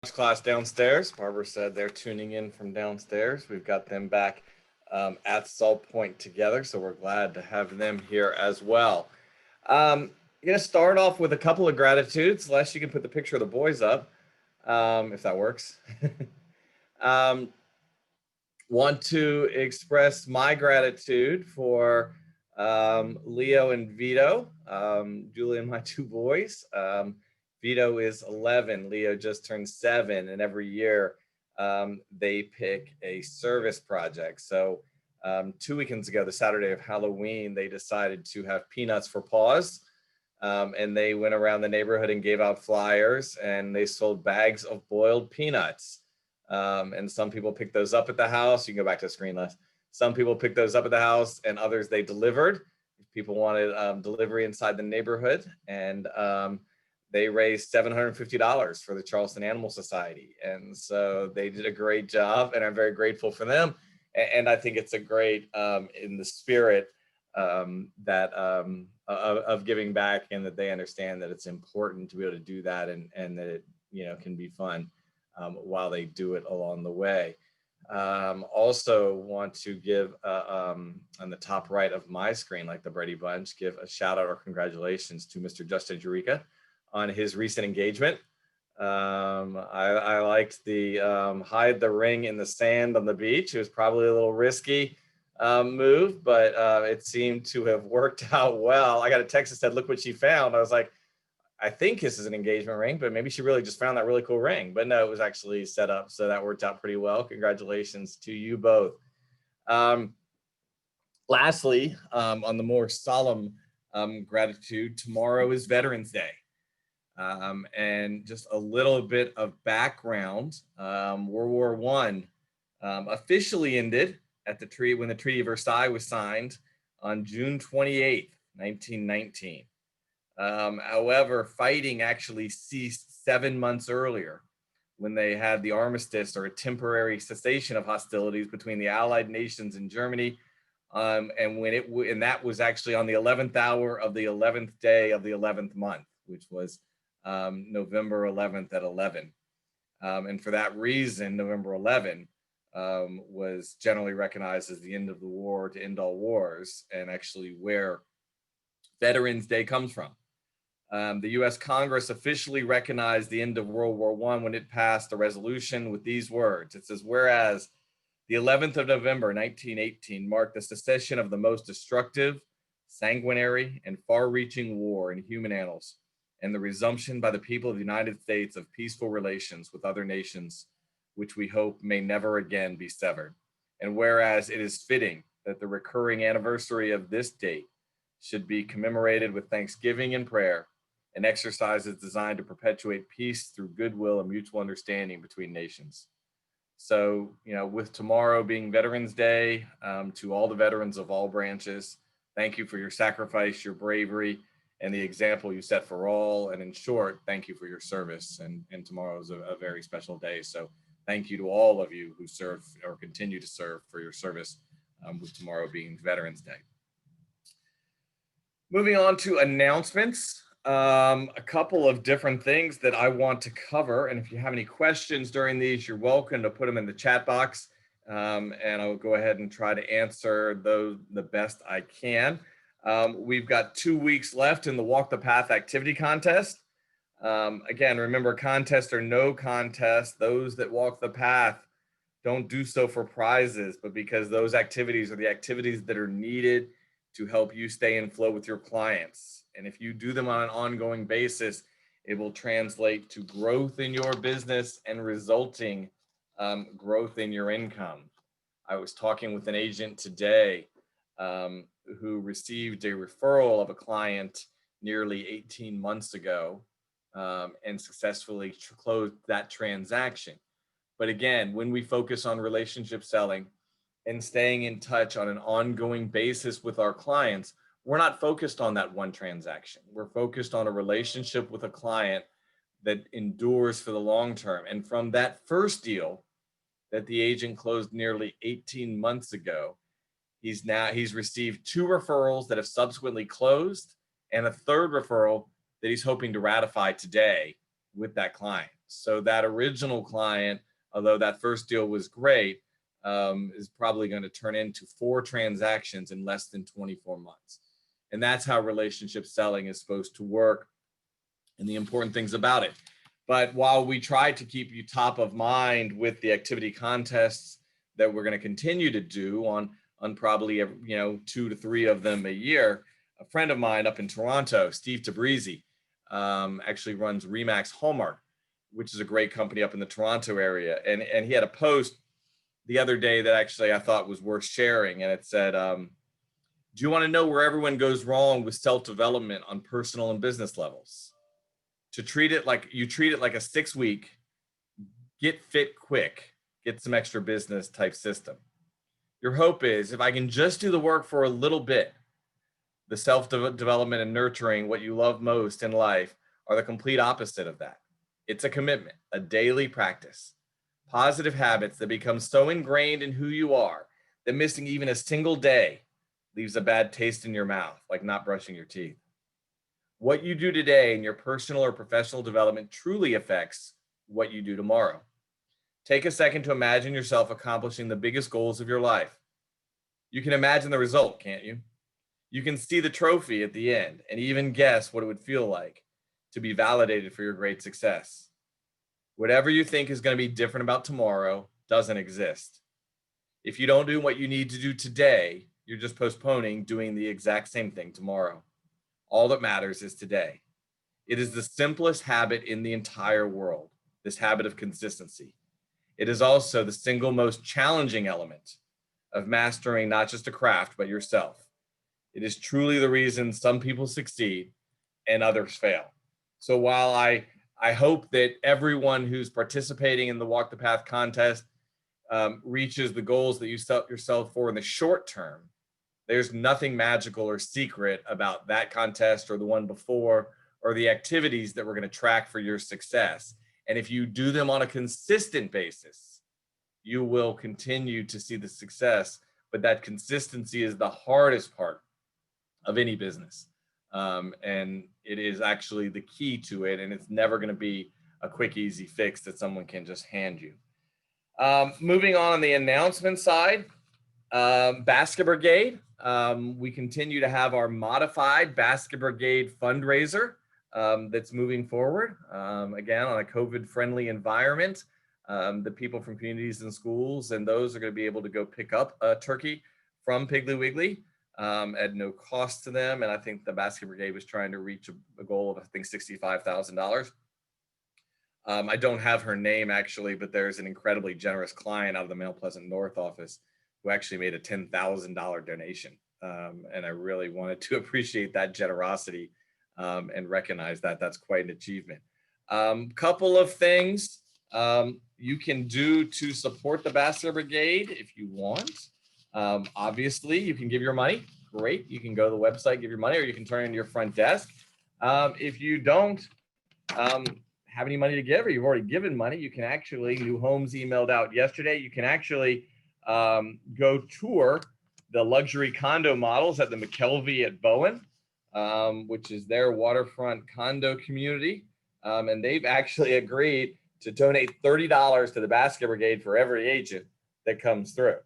Class downstairs. Barbara said they're tuning in from downstairs. We've got them back at Salt Point together, so we're glad to have them here as well. Going to start off with a couple of gratitudes. Les, you can put the picture of the boys up, if that works. um, want to express my gratitude for Leo and Vito, Julie and my two boys. Vito is 11, Leo just turned 7, and every year they pick a service project. So 2 weekends ago, the Saturday of Halloween, they decided to have Peanuts for Paws. And they went around the neighborhood and gave out flyers, and they sold bags of boiled peanuts. And some people picked those up at the house. You can go back to the screen list. Some people picked those up at the house, and others they delivered. People wanted delivery inside the neighborhood, and they raised $750 for the Charleston Animal Society. And so they did a great job, and I'm very grateful for them. And I think it's a great in the spirit that of giving back, and that they understand that it's important to be able to do that, and that it can be fun while they do it along the way. Also want to give on the top right of my screen, like the Brady Bunch, give a shout out or congratulations to Mr. Justin Jerica on his recent engagement. I liked the hide the ring in the sand on the beach. It was probably a little risky move, but it seemed to have worked out well. I got a text that said, "Look what she found." I was like, I think this is an engagement ring, but maybe she really just found that really cool ring. But no, it was actually set up, so that worked out pretty well. Congratulations to you both. Lastly, on the more solemn gratitude, tomorrow is Veterans Day. And just a little bit of background, World War I officially ended at when the Treaty of Versailles was signed on June 28th, 1919. However, fighting actually ceased 7 months earlier when they had the armistice, or a temporary cessation of hostilities between the Allied nations and Germany. And that was actually on the 11th hour of the 11th day of the 11th month, which was November 11th at 11. And for that reason, November 11 was generally recognized as the end of the war to end all wars, and actually where Veterans Day comes from. The U.S. Congress officially recognized the end of World War I when it passed a resolution with these words. It says, "Whereas the 11th of November, 1918 marked the cessation of the most destructive, sanguinary, and far-reaching war in human annals, and the resumption by the people of the United States of peaceful relations with other nations, which we hope may never again be severed. And whereas it is fitting that the recurring anniversary of this date should be commemorated with thanksgiving and prayer, and exercises designed to perpetuate peace through goodwill and mutual understanding between nations." So, with tomorrow being Veterans Day, to all the veterans of all branches, thank you for your sacrifice, your bravery, and the example you set for all. And in short, thank you for your service. And tomorrow is a very special day. So thank you to all of you who serve or continue to serve, for your service, with tomorrow being Veterans Day. Moving on to announcements. A couple of different things that I want to cover. And if you have any questions during these, you're welcome to put them in the chat box. And I'll go ahead and try to answer those the best I can. We've got 2 weeks left in the Walk the Path activity contest. Again, remember, contest or no contest, those that walk the path don't do so for prizes, but because those activities are the activities that are needed to help you stay in flow with your clients. And if you do them on an ongoing basis, it will translate to growth in your business and resulting growth in your income. I was talking with an agent today who received a referral of a client nearly 18 months ago and successfully closed that transaction. But again, when we focus on relationship selling and staying in touch on an ongoing basis with our clients, we're not focused on that one transaction. We're focused on a relationship with a client that endures for the long term. And from that first deal that the agent closed nearly 18 months ago, he's received 2 referrals that have subsequently closed, and a third referral that he's hoping to ratify today with that client. So that original client, although that first deal was great, is probably going to turn into 4 transactions in less than 24 months. And that's how relationship selling is supposed to work and the important things about it. But while we try to keep you top of mind with the activity contests that we're going to continue to do on probably 2 to 3 of them a year, a friend of mine up in Toronto, Steve Tabrizi, actually runs Remax Hallmark, which is a great company up in the Toronto area. And he had a post the other day that actually I thought was worth sharing. And it said, do you want to know where everyone goes wrong with self-development on personal and business levels? To treat it like a 6-week, get fit quick, get some extra business type system. Your hope is if I can just do the work for a little bit, the self-development and nurturing what you love most in life are the complete opposite of that. It's a commitment, a daily practice, positive habits that become so ingrained in who you are that missing even a single day leaves a bad taste in your mouth, like not brushing your teeth. What you do today in your personal or professional development truly affects what you do tomorrow. Take a second to imagine yourself accomplishing the biggest goals of your life. You can imagine the result, can't you? You can see the trophy at the end and even guess what it would feel like to be validated for your great success. Whatever you think is going to be different about tomorrow doesn't exist. If you don't do what you need to do today, you're just postponing doing the exact same thing tomorrow. All that matters is today. It is the simplest habit in the entire world, this habit of consistency. It is also the single most challenging element of mastering not just a craft, but yourself. It is truly the reason some people succeed and others fail. So while I hope that everyone who's participating in the Walk the Path contest reaches the goals that you set yourself for in the short term, there's nothing magical or secret about that contest or the one before or the activities that we're going to track for your success. And if you do them on a consistent basis, you will continue to see the success. But that consistency is the hardest part of any business. And it is actually the key to it. And it's never going to be a quick, easy fix that someone can just hand you. Moving on the announcement side, Basket Brigade. We continue to have our modified Basket Brigade fundraiser that's moving forward. Again, on a COVID-friendly environment. The people from communities and schools and those are going to be able to go pick up a turkey from Piggly Wiggly at no cost to them. And I think the Basket Brigade was trying to reach a goal of, I think, $65,000. I don't have her name actually, but there's an incredibly generous client out of the Mount Pleasant North office who actually made a $10,000 donation. And I really wanted to appreciate that generosity and recognize that that's quite an achievement. Couple of things you can do to support the Basket Brigade if you want. Obviously, you can give your money. Great. You can go to the website, give your money, or you can turn it into your front desk. If you don't have any money to give, or you've already given money, you can actually, New Homes emailed out yesterday, you can actually go tour the luxury condo models at the McKelvey at Bowen, which is their waterfront condo community. And they've actually agreed to donate $30 to the Basket Brigade for every agent that comes through.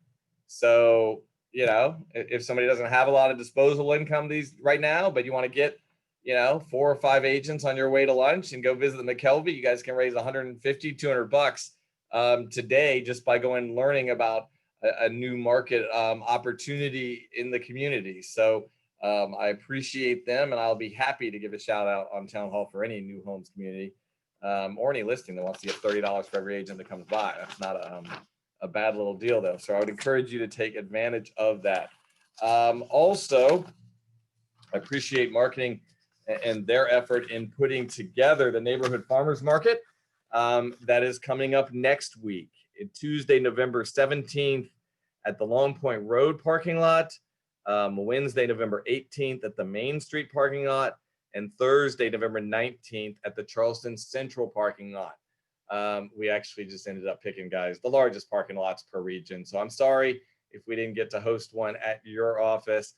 So, you know, if somebody doesn't have a lot of disposable income right now, but you want to get, 4 or 5 agents on your way to lunch and go visit the McKelvey, you guys can raise $150, $200 today just by going and learning about a new market opportunity in the community. So I appreciate them, and I'll be happy to give a shout out on Town Hall for any New Homes community or any listing that wants to get $30 for every agent that comes by. That's not a bad little deal though. So I would encourage you to take advantage of that. Also, I appreciate marketing and their effort in putting together the Neighborhood Farmers Market that is coming up next week, Tuesday, November 17th at the Long Point Road parking lot, Wednesday, November 18th at the Main Street parking lot, and Thursday, November 19th at the Charleston Central parking lot. We actually just ended up picking, guys, the largest parking lots per region. So I'm sorry if we didn't get to host one at your office.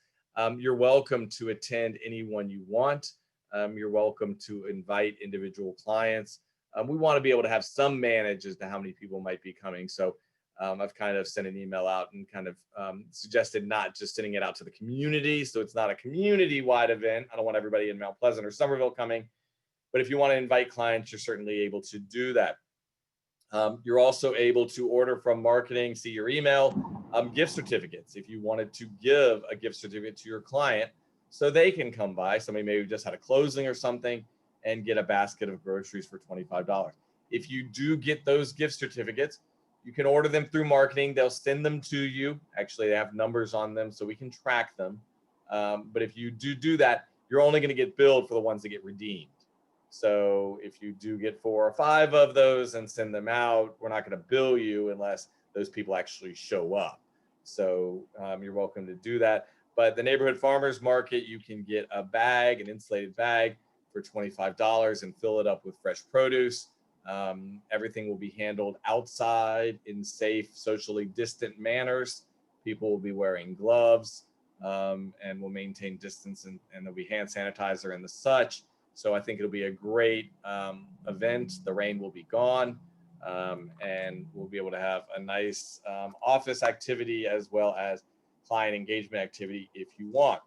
You're welcome to attend any one you want. You're welcome to invite individual clients. we want to be able to have some manage as to how many people might be coming. So I've kind of sent an email out and kind of suggested not just sending it out to the community. So it's not a community-wide event. I don't want everybody in Mount Pleasant or Somerville coming. But if you want to invite clients, you're certainly able to do that. You're also able to order from marketing, see your email, gift certificates. If you wanted to give a gift certificate to your client so they can come by, somebody maybe just had a closing or something, and get a basket of groceries for $25. If you do get those gift certificates, you can order them through marketing. They'll send them to you. Actually, they have numbers on them so we can track them. But if you do that, you're only going to get billed for the ones that get redeemed. So if you do get 4 or 5 of those and send them out, we're not going to bill you unless those people actually show up. So you're welcome to do that. But the neighborhood farmers market, you can get a bag, an insulated bag for $25 and fill it up with fresh produce. Everything will be handled outside in safe, socially distant manners. People will be wearing gloves and will maintain distance, and there'll be hand sanitizer and the such. So I think it'll be a great event. The rain will be gone, and we'll be able to have a nice office activity as well as client engagement activity if you want.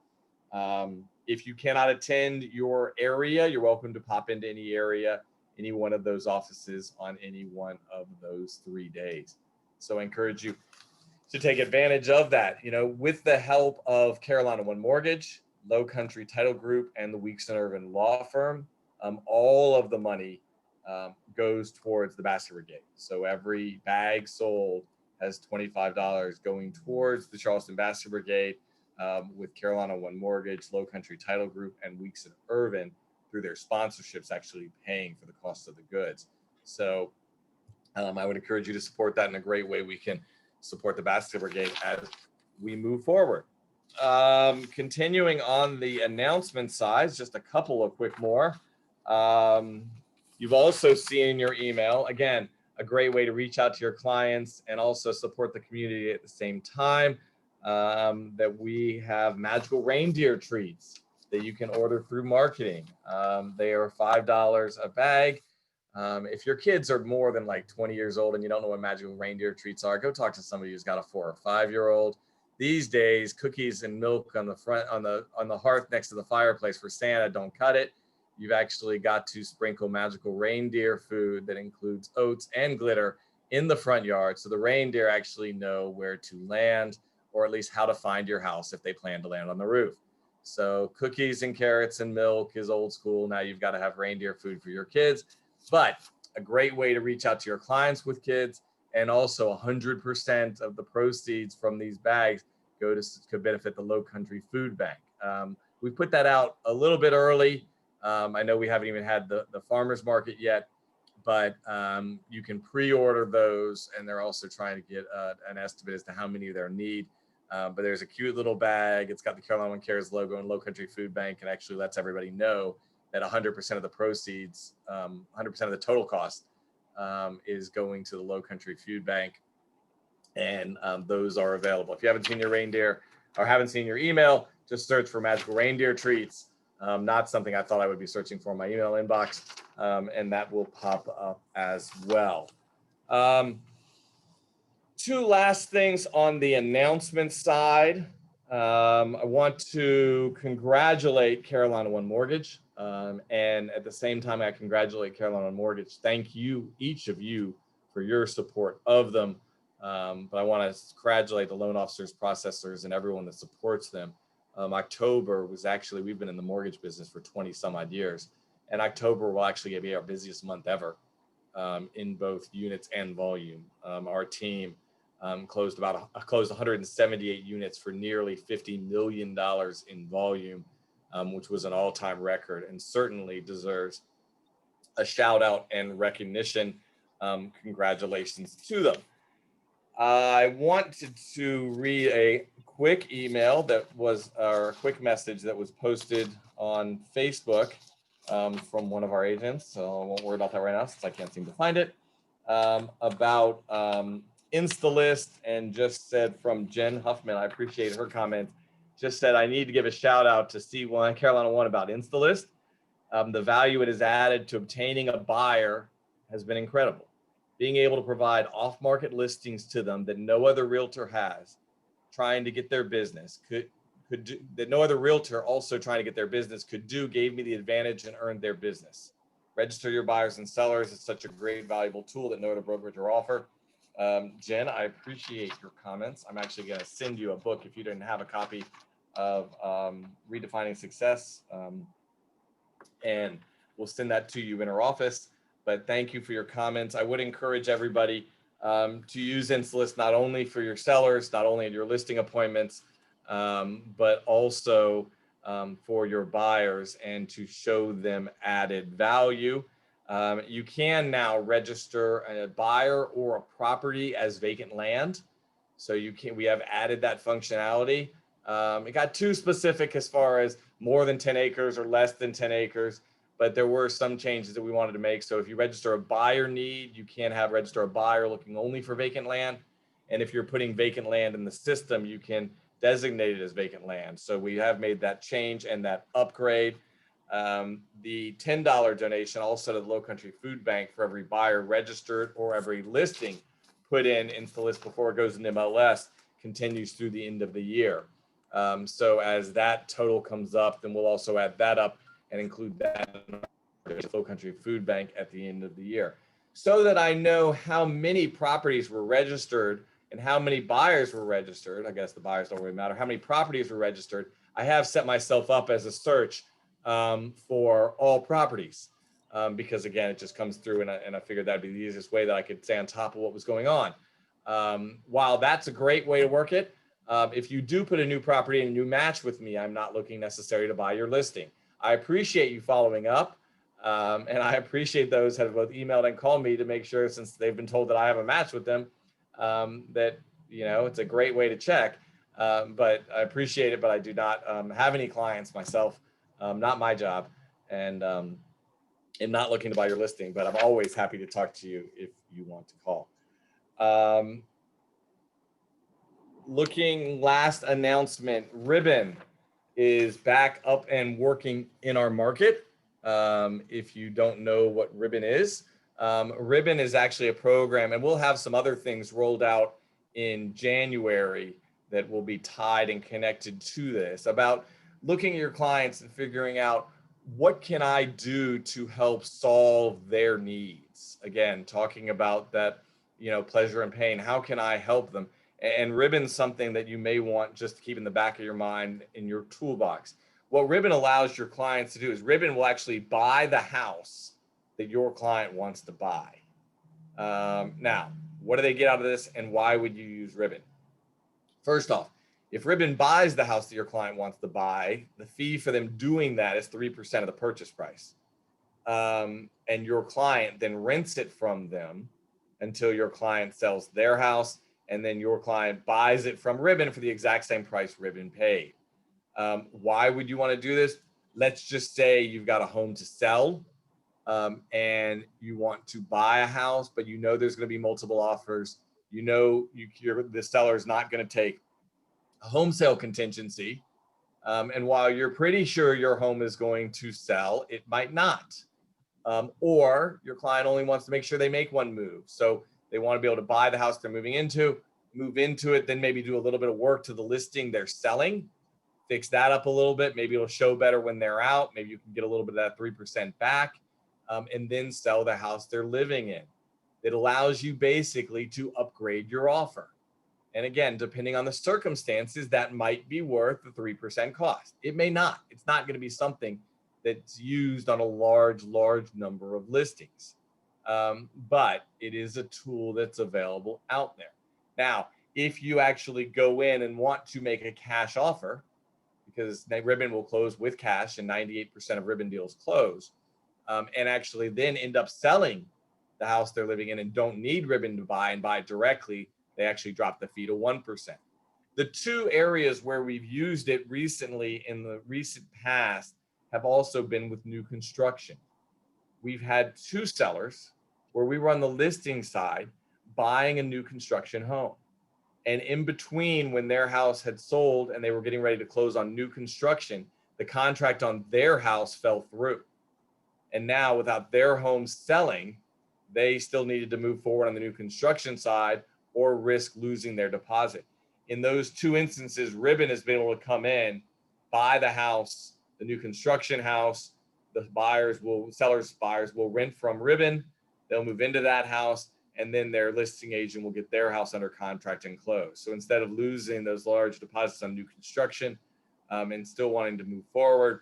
If you cannot attend your area, you're welcome to pop into any area, any one of those offices on any one of those 3 days. So I encourage you to take advantage of that. You know, with the help of Carolina One Mortgage, Low Country Title Group, and the Weeks and Irvin Law Firm, all of the money goes towards the Basket Brigade. So every bag sold has $25 going towards the Charleston Basket Brigade, with Carolina One Mortgage, Low Country Title Group, and Weeks and Irvin through their sponsorships actually paying for the cost of the goods. So I would encourage you to support that in a great way. We can support the Basket Brigade as we move forward. Continuing on the announcement side, just a couple of quick more. You've also seen in your email, again, a great way to reach out to your clients and also support the community at the same time, that we have magical reindeer treats that you can order through marketing. They are $5 a bag. If your kids are more than like 20 years old and you don't know what magical reindeer treats are, go talk to somebody who's got a 4 or 5-year-old. These days, cookies and milk on the front, on the hearth next to the fireplace for Santa don't cut it. You've actually got to sprinkle magical reindeer food that includes oats and glitter in the front yard, so the reindeer actually know where to land, or at least how to find your house if they plan to land on the roof. So cookies and carrots and milk is old school. Now you've got to have reindeer food for your kids, but a great way to reach out to your clients with kids. And also 100% of the proceeds from these bags could benefit the Low Country Food Bank. We put that out a little bit early. I know we haven't even had the farmers market yet, but you can pre-order those, and they're also trying to get an estimate as to how many they'll need. But there's a cute little bag. It's got the Carolina One Cares logo and Low Country Food Bank, and actually lets everybody know that 100% of the proceeds, 100% of the total cost is going to the Low Country Food Bank, and those are available. If you haven't seen your reindeer or haven't seen your email, just search for magical reindeer treats. Not something I thought I would be searching for in my email inbox, and that will pop up as well. 2 last things on the announcement side. I want to congratulate Carolina One Mortgage, and at the same time, I congratulate Carolina One Mortgage. Thank you, each of you, for your support of them. But I want to congratulate the loan officers, processors, and everyone that supports them. October was actually, we've been in the mortgage business for 20 some odd years, and October will actually be our busiest month ever in both units and volume. Our team closed 178 units for nearly $50 million in volume, which was an all-time record, and certainly deserves a shout out and recognition. Congratulations to them. I wanted to read a quick email or a quick message that was posted on Facebook from one of our agents. So I won't worry about that right now since I can't seem to find it. About InstaList, and just said from Jen Huffman, I appreciate her comment, just said, I need to give a shout out to Carolina One about InstaList. The value it has added to obtaining a buyer has been incredible. Being able to provide off-market listings to them that no other realtor has, trying to get their business could do, that no other realtor also trying to get their business could do, gave me the advantage and earned their business. Register your buyers and sellers. It's such a great, valuable tool that no other brokerage will offer. Jen, I appreciate your comments. I'm actually going to send you a book if you didn't have a copy of Redefining Success, and we'll send that to you in our office. But thank you for your comments. I would encourage everybody to use Installist not only for your sellers, not only at your listing appointments, but also for your buyers, and to show them added value. You can now register a buyer or a property as vacant land. So we have added that functionality. It got too specific as far as more than 10 acres or less than 10 acres, but there were some changes that we wanted to make. So if you register a buyer need, you can register a buyer looking only for vacant land. And if you're putting vacant land in the system, you can designate it as vacant land. So we have made that change and that upgrade. The $10 donation also to the Low Country Food Bank for every buyer registered or every listing put into the list before it goes into MLS continues through the end of the year. So as that total comes up, then we'll also add that up and include that in the Low Country Food Bank at the end of the year, so that I know how many properties were registered and how many buyers were registered. I guess the buyers don't really matter. How many properties were registered? I have set myself up as a search for all properties, because again, it just comes through, and I figured that'd be the easiest way that I could stay on top of what was going on. While that's a great way to work it, if you do put a new property and a new match with me, I'm not looking necessarily to buy your listing. I appreciate you following up, and I appreciate those that have both emailed and called me to make sure, since they've been told that I have a match with them, that it's a great way to check. But I appreciate it, but I do not have any clients myself. Not my job, and am not looking to buy your listing, but I'm always happy to talk to you if you want to call. Looking, last announcement, Ribbon is back up and working in our market. If you don't know what Ribbon is actually a program, and we'll have some other things rolled out in January that will be tied and connected to this, about looking at your clients and figuring out, what can I do to help solve their needs? Again, talking about that, pleasure and pain. How can I help them? And Ribbon's something that you may want just to keep in the back of your mind in your toolbox. What Ribbon allows your clients to do is Ribbon will actually buy the house that your client wants to buy. Now, what do they get out of this, and why would you use Ribbon? First off, if Ribbon buys the house that your client wants to buy, the fee for them doing that is 3% of the purchase price. And your client then rents it from them until your client sells their house, and then your client buys it from Ribbon for the exact same price Ribbon paid. Why would you want to do this? Let's just say you've got a home to sell, and you want to buy a house, but there's going to be multiple offers. The seller is not going to take a home sale contingency. And while you're pretty sure your home is going to sell, it might not. Or your client only wants to make sure they make one move. So they want to be able to buy the house they're moving into, move into it, then maybe do a little bit of work to the listing they're selling, fix that up a little bit. Maybe it'll show better when they're out. Maybe you can get a little bit of that 3% back, and then sell the house they're living in. It allows you basically to upgrade your offer. And again, depending on the circumstances, that might be worth the 3% cost. It may not. It's not going to be something that's used on a large number of listings. But it is a tool that's available out there. Now, if you actually go in and want to make a cash offer, because Ribbon will close with cash, and 98% of Ribbon deals close, and actually then end up selling the house they're living in and don't need Ribbon to buy and buy directly, they actually drop the fee to 1%. The two areas where we've used it recently in the recent past have also been with new construction. We've had two sellers where we were on the listing side buying a new construction home. And in between, when their house had sold and they were getting ready to close on new construction, the contract on their house fell through. And now, without their home selling, they still needed to move forward on the new construction side or risk losing their deposit. In those two instances, Ribbon has been able to come in, buy the house, the new construction house. The buyers will rent from Ribbon. They'll move into that house, and then their listing agent will get their house under contract and close. So instead of losing those large deposits on new construction and still wanting to move forward,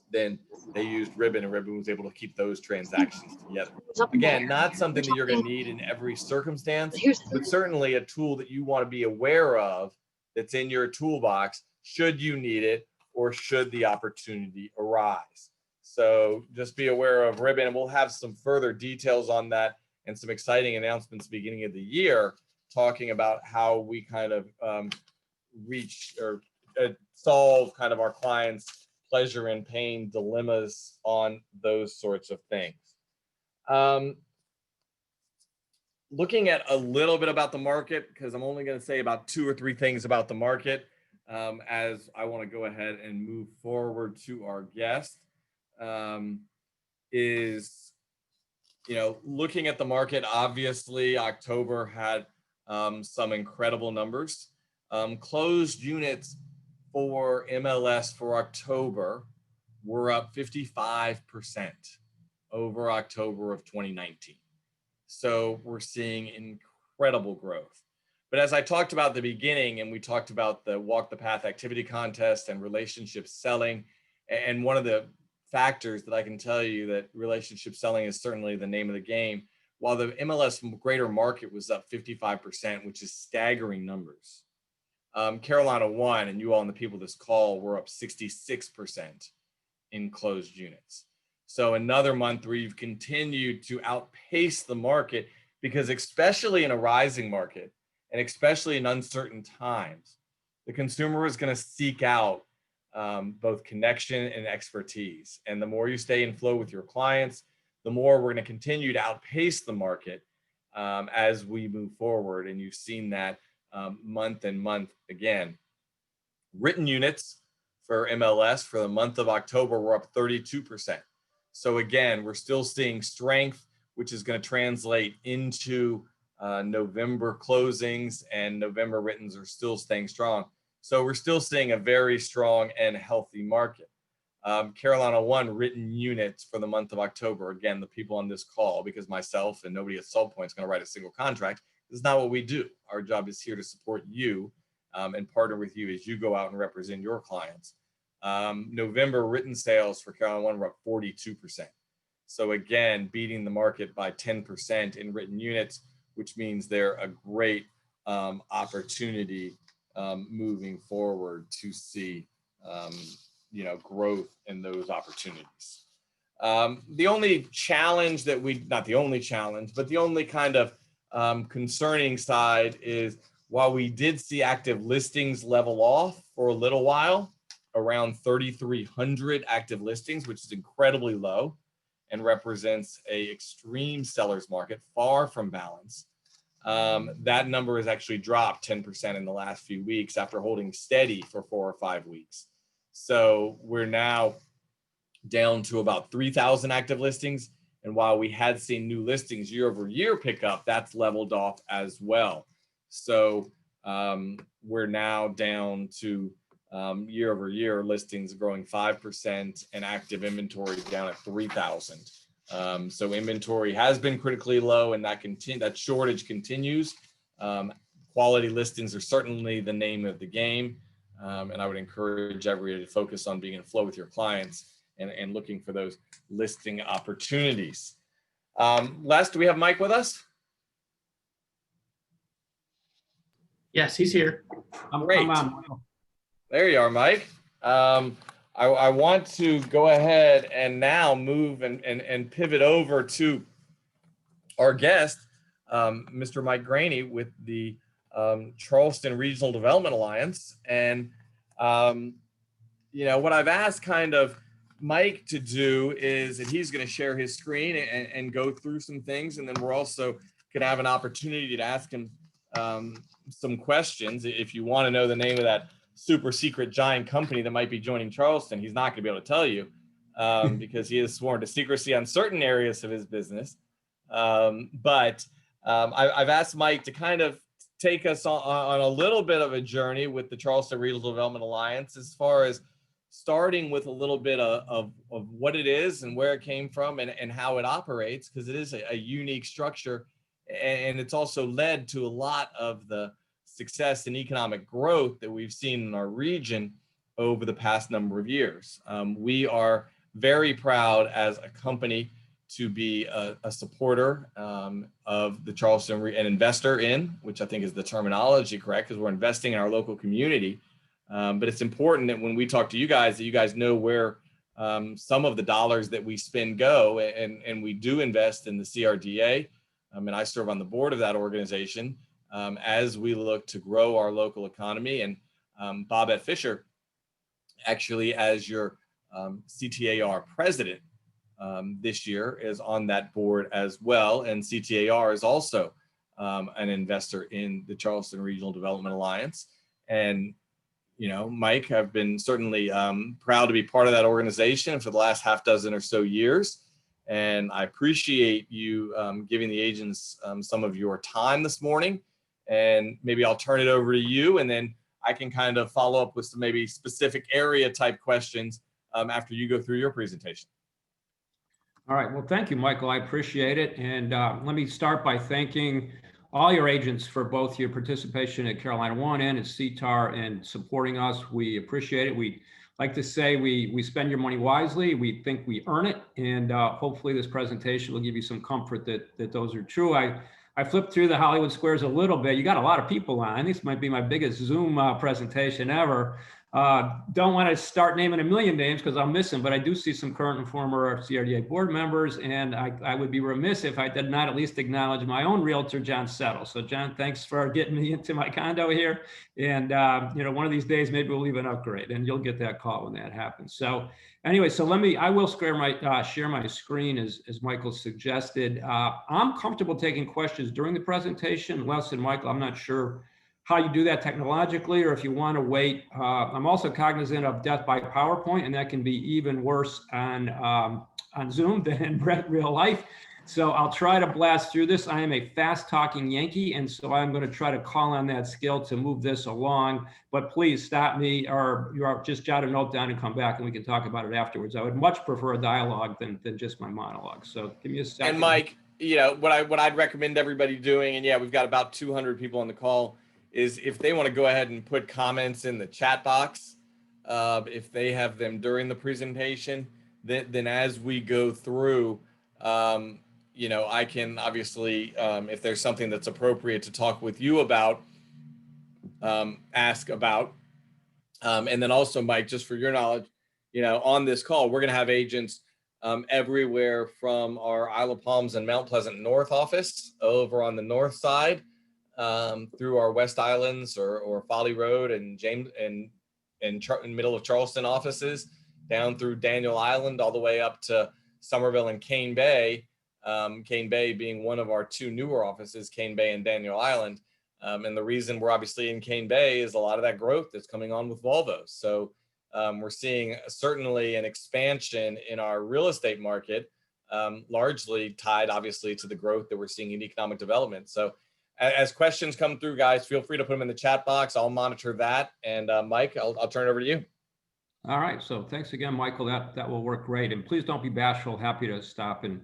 then they used Ribbon, and Ribbon was able to keep those transactions together. Again, not something that you're going to need in every circumstance, but certainly a tool that you want to be aware of that's in your toolbox should you need it or should the opportunity arise. So just be aware of Ribbon, and we'll have some further details on that and some exciting announcements beginning of the year, talking about how we kind of reach or solve kind of our clients' pleasure and pain dilemmas on those sorts of things. Looking at a little bit about the market, because I'm only going to say about 2 or 3 things about the market as I want to go ahead and move forward to our guest, is, looking at the market, obviously October had some incredible numbers. Closed units for MLS for October were up 55% over October of 2019. So we're seeing incredible growth. But as I talked about at the beginning, and we talked about the Walk the Path activity contest and relationship selling, and one of the factors that I can tell you that relationship selling is certainly the name of the game. While the MLS greater market was up 55%, which is staggering numbers, Carolina One, and you all and the people this call, were up 66% in closed units. So another month where you've continued to outpace the market, because especially in a rising market and especially in uncertain times, the consumer is going to seek out both connection and expertise. And the more you stay in flow with your clients, the more we're going to continue to outpace the market as we move forward. And you've seen that month and month again. Written units for MLS for the month of October were up 32%. So again, we're still seeing strength, which is going to translate into November closings, and November writtens are still staying strong. So we're still seeing a very strong and healthy market. Carolina One written units for the month of October, again, the people on this call, because myself and nobody at SailPoint is going to write a single contract. This is not what we do. Our job is here to support you and partner with you as you go out and represent your clients. November written sales for Carolina One were up 42%. So again, beating the market by 10% in written units, which means they're a great opportunity moving forward to see growth in those opportunities. The only challenge that not the only challenge, but the only kind of concerning side is, while we did see active listings level off for a little while, around 3,300 active listings, which is incredibly low and represents a extreme seller's market, far from balance. That number has actually dropped 10% in the last few weeks after holding steady for 4 or 5 weeks. So we're now down to about 3,000 active listings. And while we had seen new listings year over year pick up, that's leveled off as well. So we're now down to year over year listings growing 5% and active inventory down at 3,000. So inventory has been critically low, and that shortage continues. Quality listings are certainly the name of the game. And I would encourage everybody to focus on being in flow with your clients and looking for those listing opportunities. Les, do we have Mike with us? Yes, he's here. Great. There you are, Mike. I want to go ahead and now move and pivot over to our guest, Mr. Mike Graney with the Charleston Regional Development Alliance. And, what I've asked kind of Mike to do is that he's going to share his screen and go through some things. And then we're also going to have an opportunity to ask him some questions. If you want to know the name of that super secret giant company that might be joining Charleston, he's not going to be able to tell you because he is sworn to secrecy on certain areas of his business. I've asked Mike to kind of take us on a little bit of a journey with the Charleston Regional Development Alliance, as far as starting with a little bit of what it is and where it came from and how it operates, because it is a unique structure. And it's also led to a lot of the success and economic growth that we've seen in our region over the past number of years. We are very proud as a company to be a supporter of the Charleston, an investor in, which I think is the terminology correct, because we're investing in our local community. But it's important that when we talk to you guys, that you guys know where some of the dollars that we spend go, and we do invest in the CRDA. And I serve on the board of that organization as we look to grow our local economy. And Bobette Fisher, actually, as your CTAR president this year, is on that board as well. And CTAR is also an investor in the Charleston Regional Development Alliance. And, you know, Mike, I've been certainly proud to be part of that organization for the last half dozen or so years. And I appreciate you giving the agents some of your time this morning. And maybe I'll turn it over to you, and then I can kind of follow up with some maybe specific area type questions after you go through your presentation. All right. Well, thank you, Michael. I appreciate it. And let me start by thanking all your agents for both your participation at Carolina One and at CTAR and supporting us. We appreciate it. We like to say we spend your money wisely. We think we earn it. And hopefully this presentation will give you some comfort that those are true. I flipped through the Hollywood Squares a little bit. You got a lot of people on. This might be my biggest Zoom presentation ever. Don't want to start naming a million names because I'll miss them, but I do see some current and former CRDA board members, and I would be remiss if I did not at least acknowledge my own realtor, John Settle. So John, thanks for getting me into my condo here. And you know, one of these days, maybe we'll leave an upgrade, and you'll get that call when that happens. So anyway, so I will share my screen as Michael suggested. I'm comfortable taking questions during the presentation. Les and Michael, I'm not sure how you do that technologically, or if you want to wait. I'm also cognizant of death by PowerPoint, and that can be even worse on Zoom than in real life. So I'll try to blast through this. I am a fast talking Yankee, and so I'm going to try to call on that skill to move this along, but please stop me, or just jot a note down and come back and we can talk about it afterwards. I would much prefer a dialogue than just my monologue. So give me a second. And Mike, you know, what I'd recommend everybody doing, and yeah, we've got about 200 people on the call, is if they want to go ahead and put comments in the chat box, if they have them during the presentation, then as we go through, you know, I can obviously, if there's something that's appropriate to talk with you about, ask about. And then also, Mike, just for your knowledge, you know, on this call, we're going to have agents everywhere from our Isle of Palms and Mount Pleasant North office over on the north side, through our West Islands or Folly Road and James and middle of Charleston offices, down through Daniel Island, all the way up to Somerville and Cane Bay. Cane Bay being one of our two newer offices, Cane Bay and Daniel Island. And the reason we're obviously in Cane Bay is a lot of that growth that's coming on with Volvo. So we're seeing certainly an expansion in our real estate market, largely tied obviously to the growth that we're seeing in economic development. So as questions come through, guys, feel free to put them in the chat box. I'll monitor that. And Mike, I'll turn it over to you. All right. So thanks again, Michael. That will work great. And please don't be bashful. Happy to stop and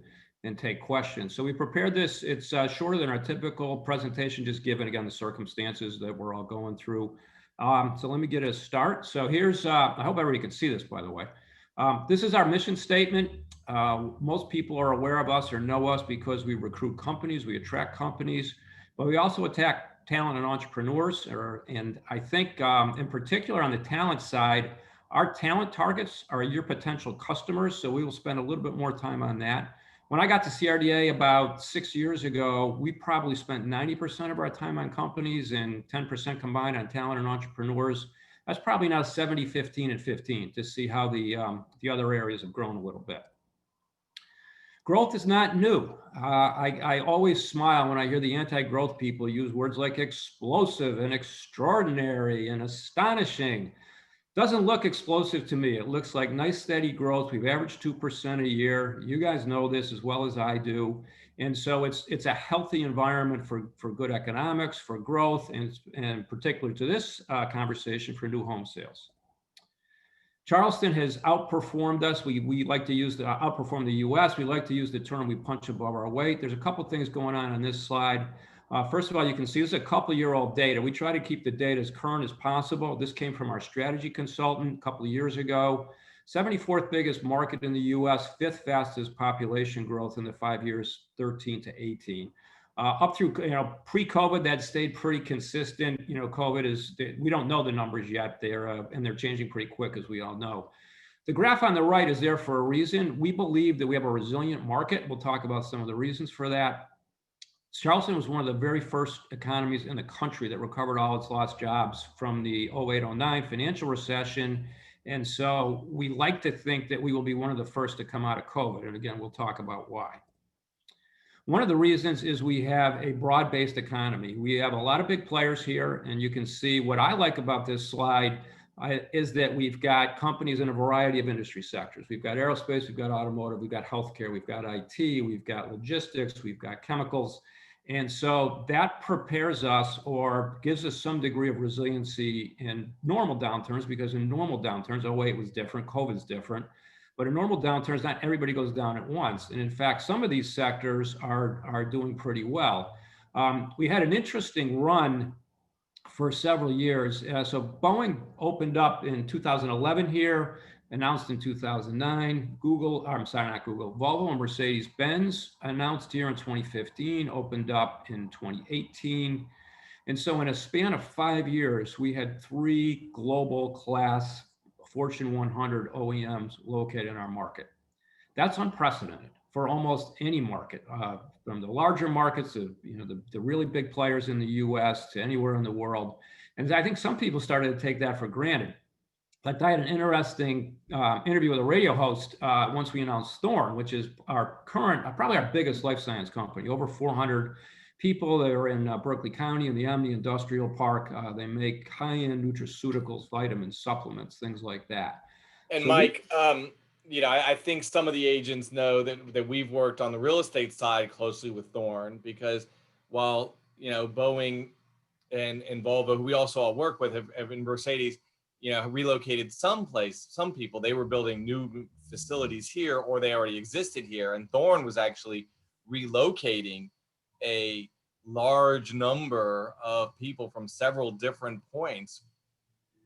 take questions. So we prepared this. It's shorter than our typical presentation, just given, again, the circumstances that we're all going through. So let me get a start. So here's, I hope everybody can see this, by the way. This is our mission statement. Most people are aware of us or know us because we recruit companies, we attract companies, but we also attack talent and entrepreneurs. And I think in particular on the talent side, our talent targets are your potential customers. So we will spend a little bit more time on that. When I got to CRDA about 6 years ago, we probably spent 90% of our time on companies and 10% combined on talent and entrepreneurs. That's probably now 70, 15, and 15 to see how the other areas have grown a little bit. Growth is not new. I always smile when I hear the anti-growth people use words like explosive and extraordinary and astonishing. Doesn't look explosive to me. It looks like nice steady growth. We've averaged 2% a year. You guys know this as well as I do. And so it's a healthy environment for good economics, for growth, and particular to this conversation, for new home sales. Charleston has outperformed us. We like to use outperform the US. We like to use the term we punch above our weight. There's a couple things going on this slide. First of all, you can see this is a couple-year-old data. We try to keep the data as current as possible. This came from our strategy consultant a couple of years ago. 74th biggest market in the US, 5th fastest population growth in the 5 years, 13 to 18. Up through, pre-COVID, that stayed pretty consistent. COVID we don't know the numbers yet. And they're changing pretty quick, as we all know. The graph on the right is there for a reason. We believe that we have a resilient market. We'll talk about some of the reasons for that. Charleston was one of the very first economies in the country that recovered all its lost jobs from the 08-09 financial recession. And so we like to think that we will be one of the first to come out of COVID. And again, we'll talk about why. One of the reasons is we have a broad-based economy. We have a lot of big players here, and you can see what I like about this slide is that we've got companies in a variety of industry sectors. We've got aerospace, we've got automotive, we've got healthcare, we've got IT, we've got logistics, we've got chemicals. And so that prepares us or gives us some degree of resiliency in normal downturns, because in normal downturns, 08 was different, COVID's different. But in normal downturns, not everybody goes down at once. And in fact, some of these sectors are doing pretty well. We had an interesting run for several years. So Boeing opened up in 2011 here, announced in 2009. Volvo and Mercedes-Benz announced here in 2015, opened up in 2018. And so in a span of 5 years, we had 3 global class Fortune 100 OEMs located in our market. That's unprecedented for almost any market, from the larger markets of the really big players in the US to anywhere in the world. And I think some people started to take that for granted. But I had an interesting interview with a radio host once we announced Thorne, which is our current, probably our biggest life science company, over 400 people that are in Berkeley County in the Omni Industrial Park. They make high-end nutraceuticals, vitamins, supplements, things like that. And so Mike, I think some of the agents know that we've worked on the real estate side closely with Thorne, because while Boeing and Volvo, who we also all work with, have been Mercedes, relocated some people, they were building new facilities here, or they already existed here. And Thorne was actually relocating a large number of people from several different points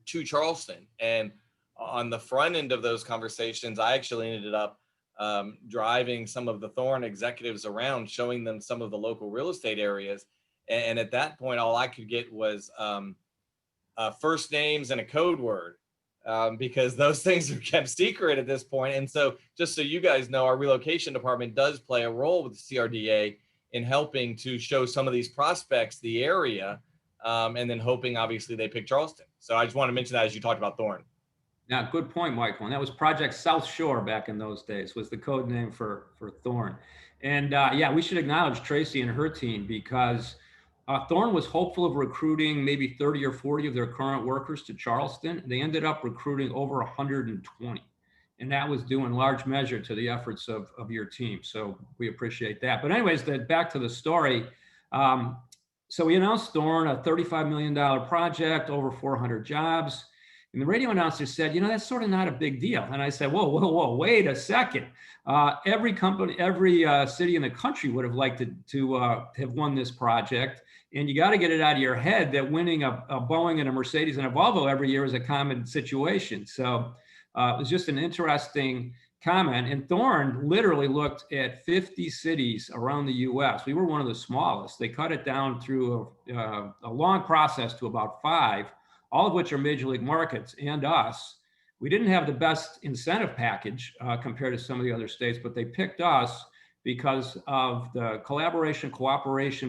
to Charleston. And on the front end of those conversations, I actually ended up driving some of the Thorne executives around, showing them some of the local real estate areas. And at that point, all I could get was first names and a code word, because those things are kept secret at this point. And so just so you guys know, our relocation department does play a role with the CRDA in helping to show some of these prospects the area, and then hoping, obviously, they pick Charleston. So I just want to mention that as you talked about Thorne. Now, good point, Michael. And that was Project South Shore back in those days, was the code name for Thorne. And we should acknowledge Tracy and her team, because Thorne was hopeful of recruiting maybe 30 or 40 of their current workers to Charleston. They ended up recruiting over 120. And that was due in large measure to the efforts of your team. So we appreciate that. But anyways, back to the story. So we announced Thorne, a $35 million project, over 400 jobs. And the radio announcer said, that's sort of not a big deal. And I said, whoa, wait a second. Every company, every city in the country would have liked to have won this project. And you got to get it out of your head that winning a Boeing and a Mercedes and a Volvo every year is a common situation. So it was just an interesting comment. And Thorne literally looked at 50 cities around the US. We were one of the smallest. They cut it down through a long process to about 5, all of which are major league markets and us. We didn't have the best incentive package compared to some of the other states, but they picked us because of the cooperation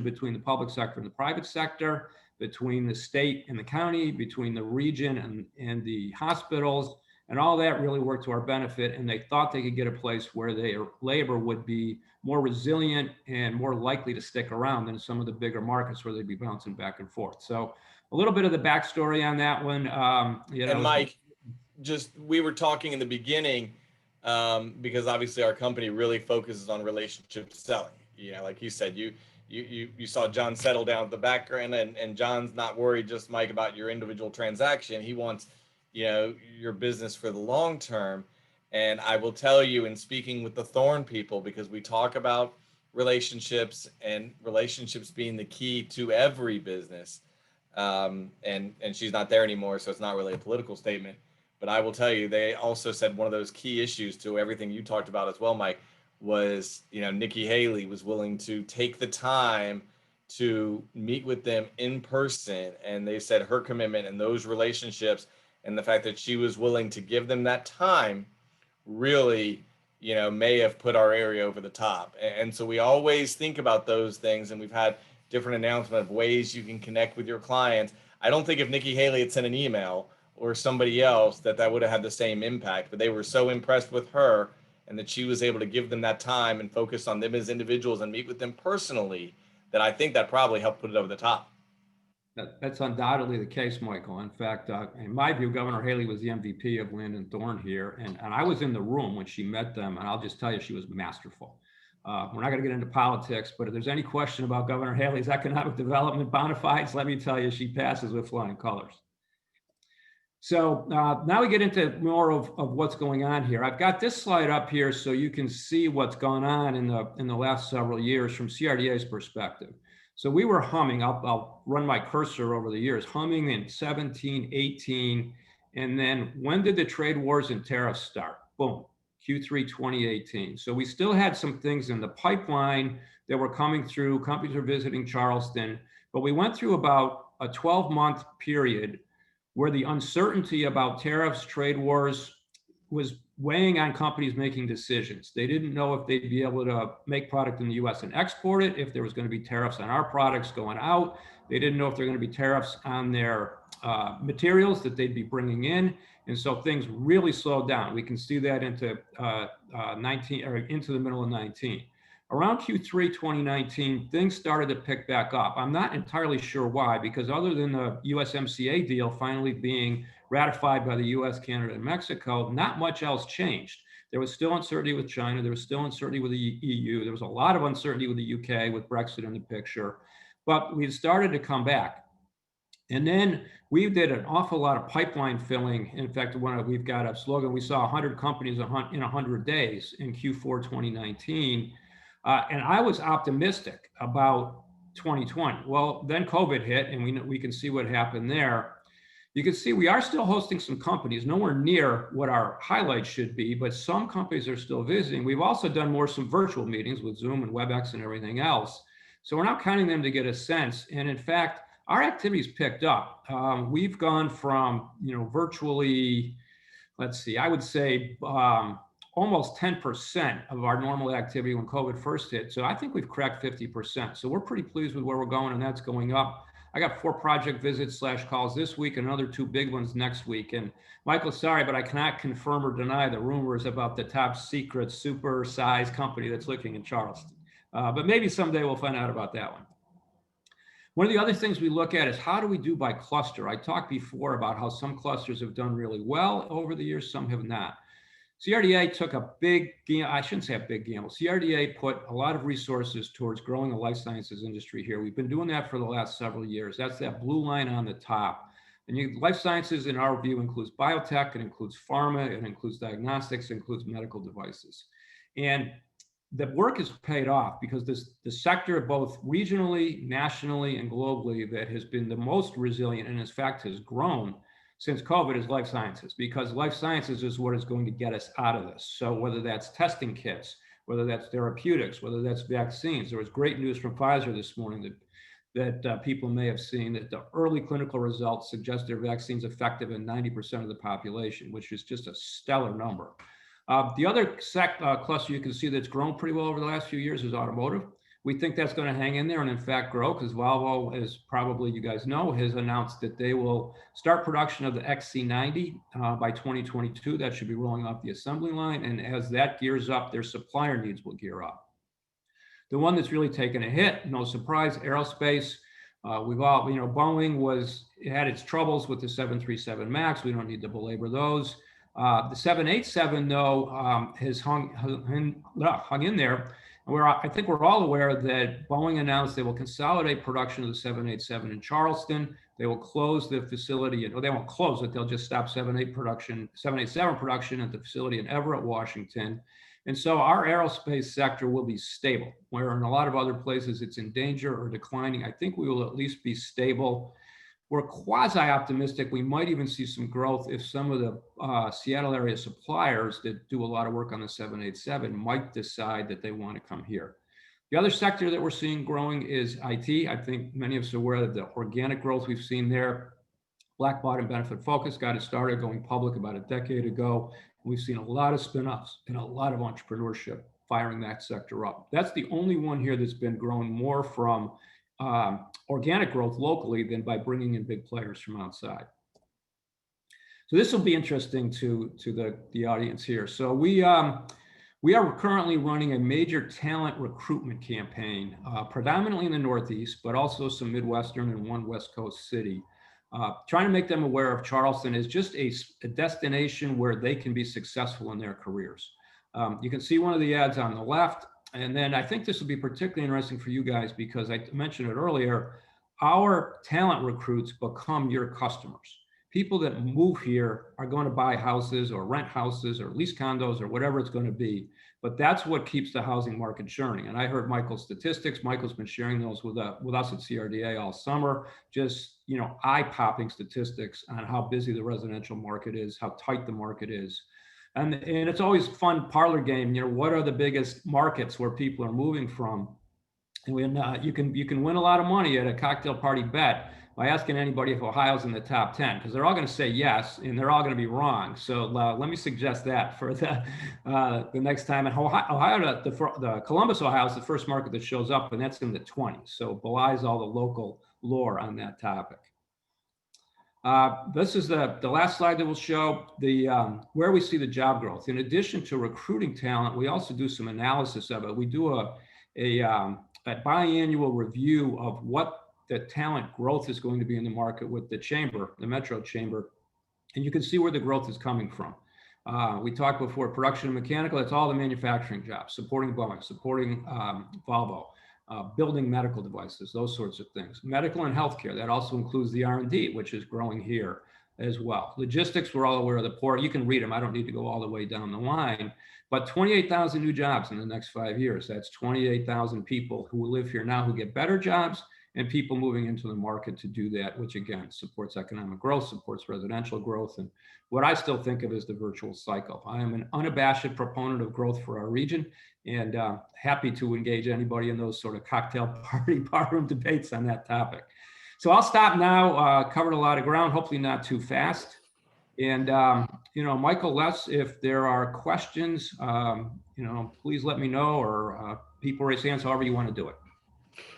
between the public sector and the private sector, between the state and the county, between the region and the hospitals. And all that really worked to our benefit. And they thought they could get a place where their labor would be more resilient and more likely to stick around than some of the bigger markets where they'd be bouncing back and forth. So a little bit of the backstory on that one. And Mike, we were talking in the beginning, because obviously our company really focuses on relationship selling. like you said, you saw John settle down at the background, and John's not worried just, Mike, about your individual transaction. He wants, your business for the long term. And I will tell you, in speaking with the Thorn people, because we talk about relationships and relationships being the key to every business. And she's not there anymore, so it's not really a political statement. But I will tell you, they also said one of those key issues to everything you talked about as well, Mike, was, Nikki Haley was willing to take the time to meet with them in person. And they said her commitment and those relationships and the fact that she was willing to give them that time really, may have put our area over the top. And so we always think about those things, and we've had different announcements of ways you can connect with your clients. I don't think if Nikki Haley had sent an email or somebody else that would have had the same impact, but they were so impressed with her and that she was able to give them that time and focus on them as individuals and meet with them personally, that I think that probably helped put it over the top. That's undoubtedly the case, Michael. In fact, in my view, Governor Haley was the MVP of Land and Thorn here. And I was in the room when she met them, and I'll just tell you, she was masterful. We're not going to get into politics, but if there's any question about Governor Haley's economic development bona fides, let me tell you, she passes with flying colors. So now we get into more of what's going on here. I've got this slide up here so you can see what's gone on in the last several years from CRDA's perspective. So we were humming, I'll run my cursor over the years, humming in 17, 18, and then when did the trade wars and tariffs start? Boom, Q3 2018. So we still had some things in the pipeline that were coming through. Companies were visiting Charleston, but we went through about a 12-month period where the uncertainty about tariffs, trade wars was weighing on companies making decisions. They didn't know if they'd be able to make product in the US and export it, if there was going to be tariffs on our products going out. They didn't know if there were going to be tariffs on their materials that they'd be bringing in. And so things really slowed down. We can see that into 19 or into the middle of 19. Around Q3 2019, things started to pick back up. I'm not entirely sure why, because other than the USMCA deal finally being ratified by the US, Canada, and Mexico, not much else changed. There was still uncertainty with China. There was still uncertainty with the EU. There was a lot of uncertainty with the UK with Brexit in the picture, but we started to come back. And then we did an awful lot of pipeline filling. In fact, we've got a slogan, we saw 100 companies in 100 days in Q4 2019. And I was optimistic about 2020. Well, then COVID hit, and we can see what happened there. You can see we are still hosting some companies, nowhere near what our highlights should be, but some companies are still visiting. We've also done some virtual meetings with Zoom and WebEx and everything else. So we're now counting them to get a sense. And in fact, our activity's picked up. We've gone from, virtually, let's see, I would say almost 10% of our normal activity when COVID first hit. So I think we've cracked 50%. So we're pretty pleased with where we're going, and that's going up. I got 4 project visits / calls this week and another 2 big ones next week. And Michael, sorry, but I cannot confirm or deny the rumors about the top secret super size company that's looking in Charleston. But maybe someday we'll find out about that one. One of the other things we look at is how do we do by cluster? I talked before about how some clusters have done really well over the years, some have not. CRDA took a big, I shouldn't say a big gamble. CRDA put a lot of resources towards growing the life sciences industry here. We've been doing that for the last several years. That's that blue line on the top. And life sciences, in our view, includes biotech, it includes pharma, it includes diagnostics, it includes medical devices. And the work has paid off because the sector, both regionally, nationally, and globally, that has been the most resilient and in fact has grown since COVID is life sciences, because life sciences is what is going to get us out of this. So whether that's testing kits, whether that's therapeutics, whether that's vaccines, there was great news from Pfizer this morning that people may have seen that the early clinical results suggest their vaccine's effective in 90% of the population, which is just a stellar number. The other cluster you can see that's grown pretty well over the last few years is automotive. We think that's going to hang in there and in fact grow, because Volvo, as probably you guys know, has announced that they will start production of the XC90 by 2022. That should be rolling off the assembly line. And as that gears up, their supplier needs will gear up. The one that's really taken a hit, no surprise, aerospace. We've all, Boeing had its troubles with the 737 MAX. We don't need to belabor those. The 787, though, has hung in there. I think we're all aware that Boeing announced they will consolidate production of the 787 in Charleston. They will close the facility, or they won't close it, they'll just stop 787 production at the facility in Everett, Washington. And so our aerospace sector will be stable, where in a lot of other places it's in danger or declining. I think we will at least be stable. We're quasi-optimistic. We might even see some growth if some of the Seattle area suppliers that do a lot of work on the 787 might decide that they want to come here. The other sector that we're seeing growing is IT. I think many of us are aware of the organic growth we've seen there. Blackbaud and Benefit Focus got it started going public about a decade ago. We've seen a lot of spin-offs and a lot of entrepreneurship firing that sector up. That's the only one here that's been growing more from organic growth locally than by bringing in big players from outside. So this will be interesting to the audience here. So we are currently running a major talent recruitment campaign, predominantly in the Northeast, but also some Midwestern and one West Coast city, trying to make them aware of Charleston as just a destination where they can be successful in their careers. You can see one of the ads on the left. And then I think this will be particularly interesting for you guys because I mentioned it earlier, our talent recruits become your customers. People that move here are going to buy houses or rent houses or lease condos or whatever it's going to be. But that's what keeps the housing market churning. And I heard Michael's statistics. Michael's been sharing those with us at CRDA all summer. Just, eye-popping statistics on how busy the residential market is, how tight the market is. And it's always fun parlor game. What are the biggest markets where people are moving from? And when you can win a lot of money at a cocktail party bet by asking anybody if Ohio's in the top 10, because they're all going to say yes, and they're all going to be wrong. So let me suggest that for the next time. And Ohio, the Columbus, Ohio is the first market that shows up, and that's in the 20s. So belies all the local lore on that topic. This is the last slide that will show where we see the job growth. In addition to recruiting talent, we also do some analysis of it. We do a biannual review of what the talent growth is going to be in the market with the chamber, the Metro Chamber, and you can see where the growth is coming from. We talked before, production and mechanical, it's all the manufacturing jobs, supporting Boeing, supporting Volvo. Building medical devices, those sorts of things. Medical and healthcare, that also includes the R&D, which is growing here as well. Logistics, we're all aware of the port. You can read them. I don't need to go all the way down the line. But 28,000 new jobs in the next 5 years. That's 28,000 people who live here now who get better jobs and people moving into the market to do that, which again, supports economic growth, supports residential growth, and what I still think of as the virtuous cycle. I am an unabashed proponent of growth for our region and happy to engage anybody in those sort of cocktail party barroom debates on that topic. So I'll stop now, covered a lot of ground, hopefully not too fast. And, Michael, Les, if there are questions, please let me know, or people raise hands, however you want to do it.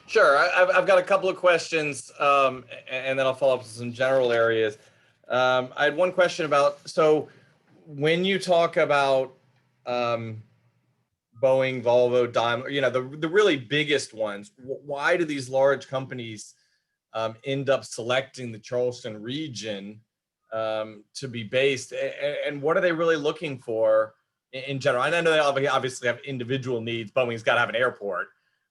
Sure. I've got a couple of questions, and then I'll follow up with some general areas. I had one question about, so when you talk about Boeing, Volvo, Daimler, the really biggest ones, why do these large companies end up selecting the Charleston region to be based, and what are they really looking for in general? I know they obviously have individual needs. Boeing's got to have an airport,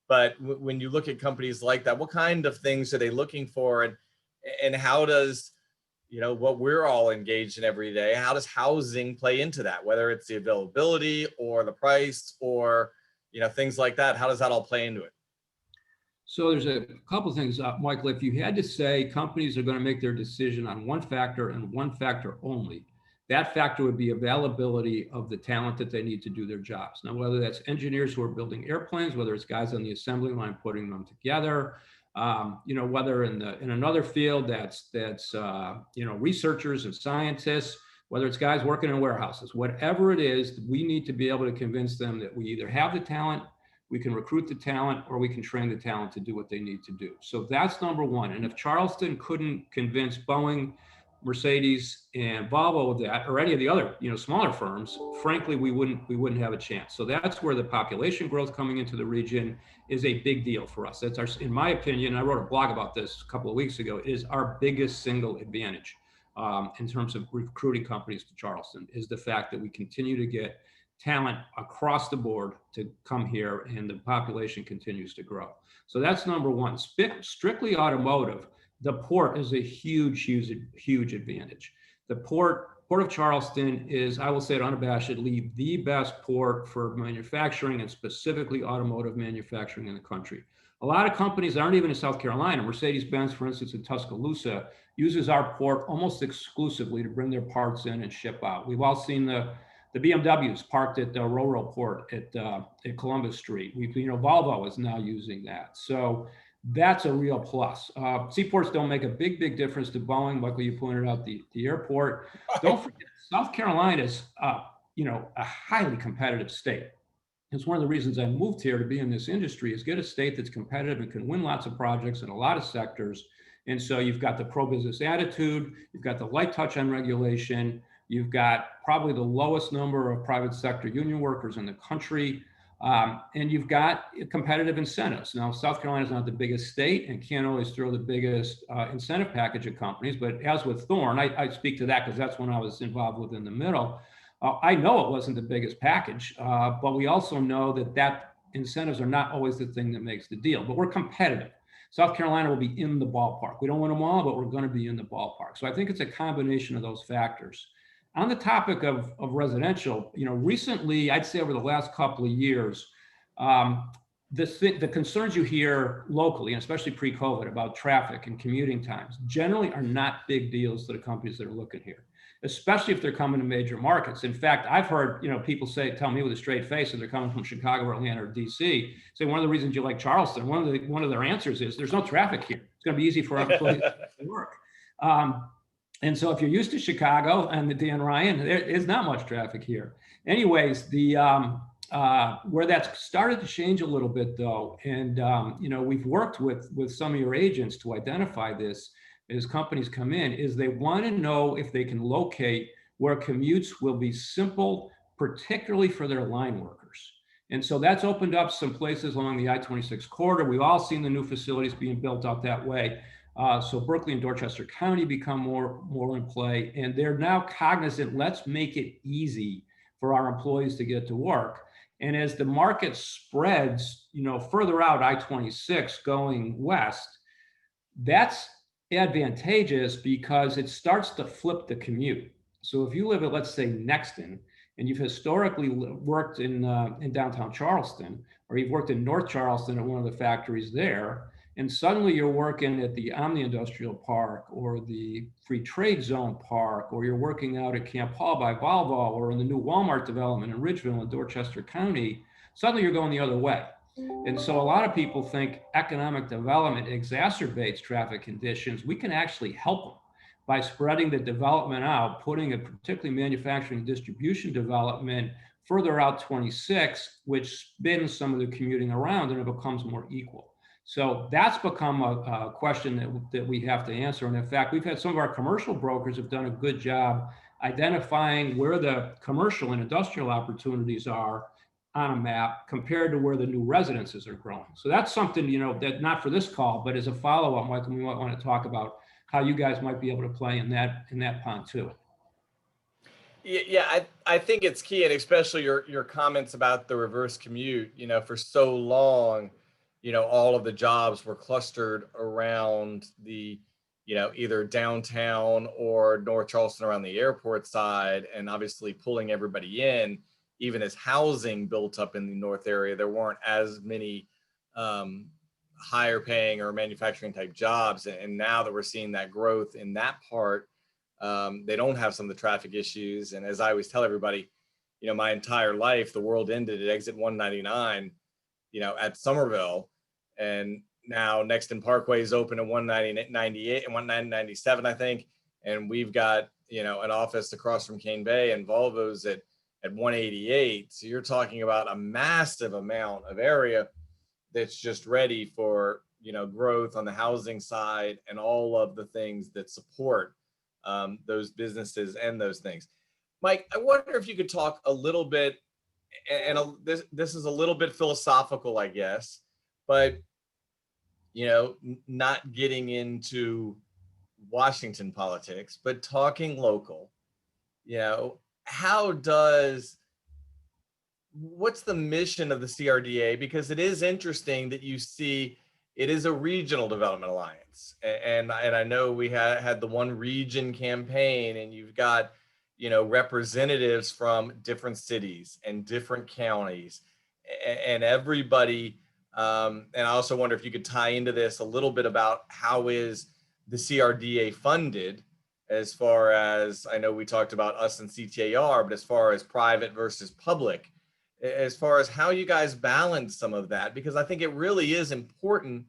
but when you look at companies like that, what kind of things are they looking for, and how does what we're all engaged in every day, how does housing play into that, whether it's the availability or the price or things like that? How does that all play into it? So there's a couple of things, Michael. If you had to say companies are going to make their decision on one factor and one factor only, that factor would be availability of the talent that they need to do their jobs. Now, whether that's engineers who are building airplanes, whether it's guys on the assembly line putting them together, whether in another field that's researchers and scientists, whether it's guys working in warehouses, whatever it is, we need to be able to convince them that we either have the talent, we can recruit the talent, or we can train the talent to do what they need to do. So that's number one. And if Charleston couldn't convince Boeing, Mercedes, and Volvo of that, or any of the other, smaller firms, frankly, we wouldn't have a chance. So that's where the population growth coming into the region is a big deal for us. That's in my opinion, I wrote a blog about this a couple of weeks ago, is our biggest single advantage in terms of recruiting companies to Charleston, is the fact that we continue to get talent across the board to come here, and the population continues to grow. So that's number one. Strictly automotive, the port is a huge advantage. The Port of Charleston is, I will say it unabashedly, the best port for manufacturing, and specifically automotive manufacturing in the country. A lot of companies that aren't even in South Carolina, Mercedes-Benz, for instance, in Tuscaloosa, uses our port almost exclusively to bring their parts in and ship out. We've all seen the BMWs parked at the Roro port at Columbus Street. Volvo is now using that. So that's a real plus. Seaports don't make a big difference to Boeing. Luckily, you pointed out the airport. Don't forget, South Carolina is a highly competitive state. It's one of the reasons I moved here to be in this industry, is get a state that's competitive and can win lots of projects in a lot of sectors. And so you've got the pro-business attitude, you've got the light touch on regulation, you've got probably the lowest number of private sector union workers in the country, and you've got competitive incentives. Now, South Carolina is not the biggest state and can't always throw the biggest incentive package at companies, but as with Thorne, I speak to that because that's when I was involved with in the middle. I know it wasn't the biggest package, but we also know that incentives are not always the thing that makes the deal, but we're competitive. South Carolina will be in the ballpark. We don't win them all, but we're going to be in the ballpark. So I think it's a combination of those factors. On the topic of residential, recently, I'd say over the last couple of years, the concerns you hear locally, and especially pre-COVID, about traffic and commuting times generally are not big deals to the companies that are looking here, especially if they're coming to major markets. In fact, I've heard people tell me with a straight face that they're coming from Chicago or Atlanta or DC, say one of the reasons you like Charleston, one of their answers is there's no traffic here. It's going to be easy for our employees to work. And so if you're used to Chicago and the Dan Ryan, there is not much traffic here. Anyways, where that's started to change a little bit though, and we've worked with some of your agents to identify this as companies come in, is they want to know if they can locate where commutes will be simple, particularly for their line workers. And so that's opened up some places along the I-26 corridor. We've all seen the new facilities being built out that way. So Berkeley and Dorchester County become more in play, and they're now cognizant, let's make it easy for our employees to get to work. And as the market spreads, further out I-26 going west, that's advantageous because it starts to flip the commute. So if you live at, let's say, Nexton, and you've historically worked in downtown Charleston, or you've worked in North Charleston at one of the factories there, and suddenly you're working at the Omni Industrial Park or the Free Trade Zone Park, or you're working out at Camp Hall by Volvo, or in the new Walmart development in Ridgeville and Dorchester County, suddenly you're going the other way. And so a lot of people think economic development exacerbates traffic conditions. We can actually help them by spreading the development out, putting a particularly manufacturing and distribution development further out 26, which spins some of the commuting around, and it becomes more equal. So that's become a question that we have to answer. And in fact, we've had some of our commercial brokers have done a good job identifying where the commercial and industrial opportunities are on a map compared to where the new residences are growing. So that's something, that not for this call, but as a follow-up, Michael, we might want to talk about how you guys might be able to play in that pond too. Yeah, I think it's key, and especially your comments about the reverse commute. For so long, all of the jobs were clustered around the, either downtown or North Charleston around the airport side, and obviously pulling everybody in. Even as housing built up in the north area, there weren't as many higher paying or manufacturing type jobs. And now that we're seeing that growth in that part, they don't have some of the traffic issues. And as I always tell everybody, my entire life, the world ended at exit 199, at Somerville. And now Nexton Parkway is open at 198 and 197, I think. And we've got, an office across from Cane Bay, and Volvo's at 188. So you're talking about a massive amount of area that's just ready for, growth on the housing side and all of the things that support those businesses and those things. Mike, I wonder if you could talk a little bit, and this is a little bit philosophical, I guess, but, not getting into Washington politics, but talking local, how does what's the mission of the CRDA? Because it is interesting that you see it is a regional development alliance. And I know we had the one region campaign, and you've got, representatives from different cities and different counties and everybody. And I also wonder if you could tie into this a little bit about how is the CRDA funded, as far as, I know we talked about us and CTAR, but as far as private versus public, as far as how you guys balance some of that, because I think it really is important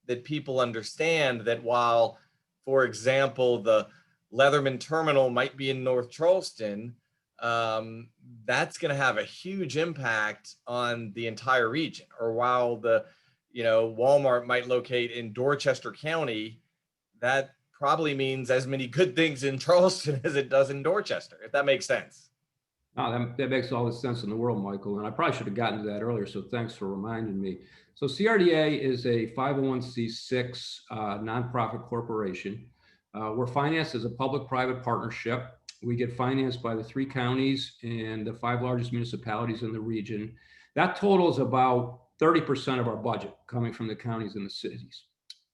that people understand that while, for example, the Leatherman terminal might be in North Charleston, that's going to have a huge impact on the entire region. Or while the, Walmart might locate in Dorchester County, that probably means as many good things in Charleston as it does in Dorchester, if that makes sense. No, that makes all the sense in the world, Michael. And I probably should have gotten to that earlier, so thanks for reminding me. So CRDA is a 501c6 nonprofit corporation. We're financed as a public-private partnership. We get financed by the 3 counties and the 5 largest municipalities in the region. That totals about 30% of our budget coming from the counties and the cities.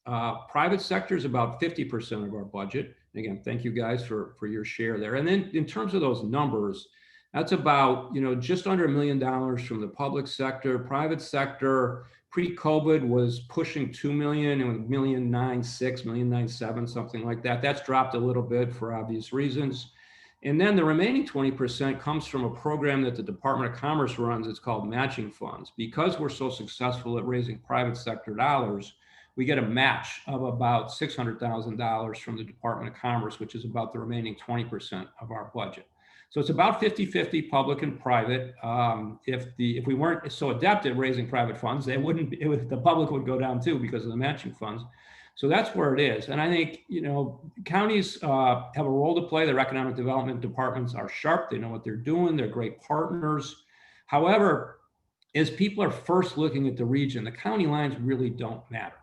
Private sector is about 50% of our budget. And again, thank you guys for your share there. And then in terms of those numbers, that's about, just under $1 million from the public sector. Private sector pre-COVID was pushing 2 million, and $1.96 million, $1.97 million, something like that. That's dropped a little bit for obvious reasons. And then the remaining 20% comes from a program that the Department of Commerce runs. It's called matching funds. Because we're so successful at raising private sector dollars, we get a match of about $600,000 from the Department of Commerce, which is about the remaining 20% of our budget. So it's about 50-50 public and private. If we weren't so adept at raising private funds, the public would go down too because of the matching funds. So that's where it is. And I think, counties have a role to play. Their economic development departments are sharp. They know what they're doing. They're great partners. However, as people are first looking at the region, the county lines really don't matter.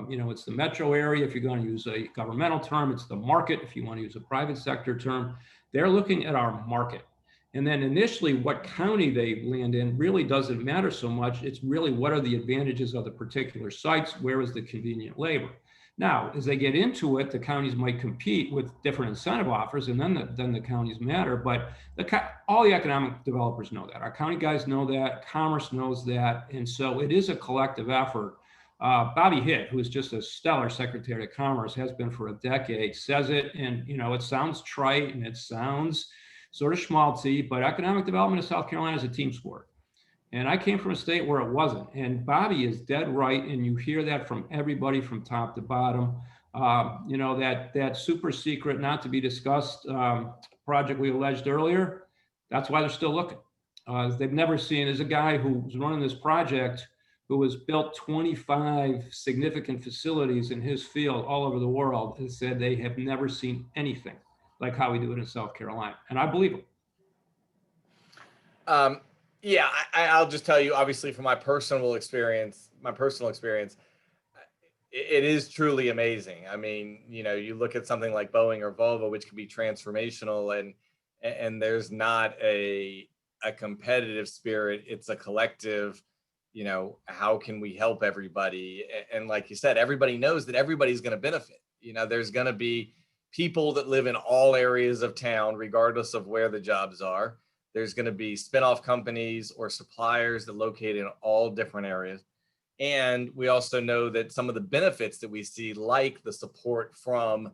It's the metro area if you're going to use a governmental term. It's the market if you want to use a private sector term. They're looking at our market. And then initially what county they land in really doesn't matter so much. It's really what are the advantages of the particular sites? Where is the convenient labor? Now, as they get into it, the counties might compete with different incentive offers, and then the counties matter. But all the economic developers know that. Our county guys know that. Commerce knows that. And so it is a collective effort. Bobby Hitt, who is just a stellar Secretary of Commerce, has been for a decade, says it, and it sounds trite and it sounds sort of schmaltzy, but economic development in South Carolina is a team sport. And I came from a state where it wasn't. And Bobby is dead right, and you hear that from everybody from top to bottom. That super secret, not to be discussed project we alleged earlier, that's why they're still looking. They've never seen, there's a guy who's running this project who has built 25 significant facilities in his field all over the world, and said they have never seen anything like how we do it in South Carolina. And I believe him. Yeah, I'll just tell you, obviously, from my personal experience, it is truly amazing. I mean, you look at something like Boeing or Volvo, which can be transformational, and there's not a competitive spirit. It's a collective, how can we help everybody? And like you said, everybody knows that everybody's going to benefit. There's going to be people that live in all areas of town, regardless of where the jobs are. There's going to be spinoff companies or suppliers that locate in all different areas. And we also know that some of the benefits that we see, like the support from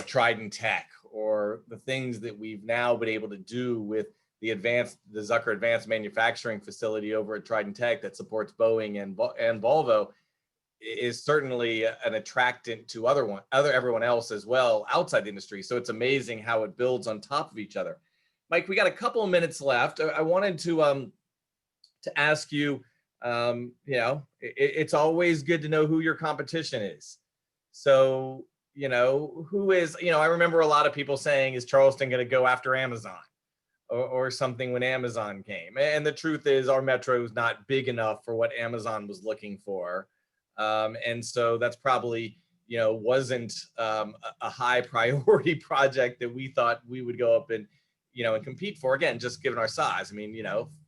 Trident Tech, or the things that we've now been able to do with the Zucker Advanced Manufacturing Facility over at Trident Tech that supports Boeing and Volvo, is certainly an attractant to everyone else as well outside the industry. So it's amazing how it builds on top of each other. Mike, we got a couple of minutes left. I wanted to ask you, it's always good to know who your competition is. So, who is, I remember a lot of people saying, is Charleston going to go after Amazon or something when Amazon came? And the truth is our metro is not big enough for what Amazon was looking for. And so that's probably, wasn't a high priority project that we thought we would go up and, and compete for, again, just given our size. I mean,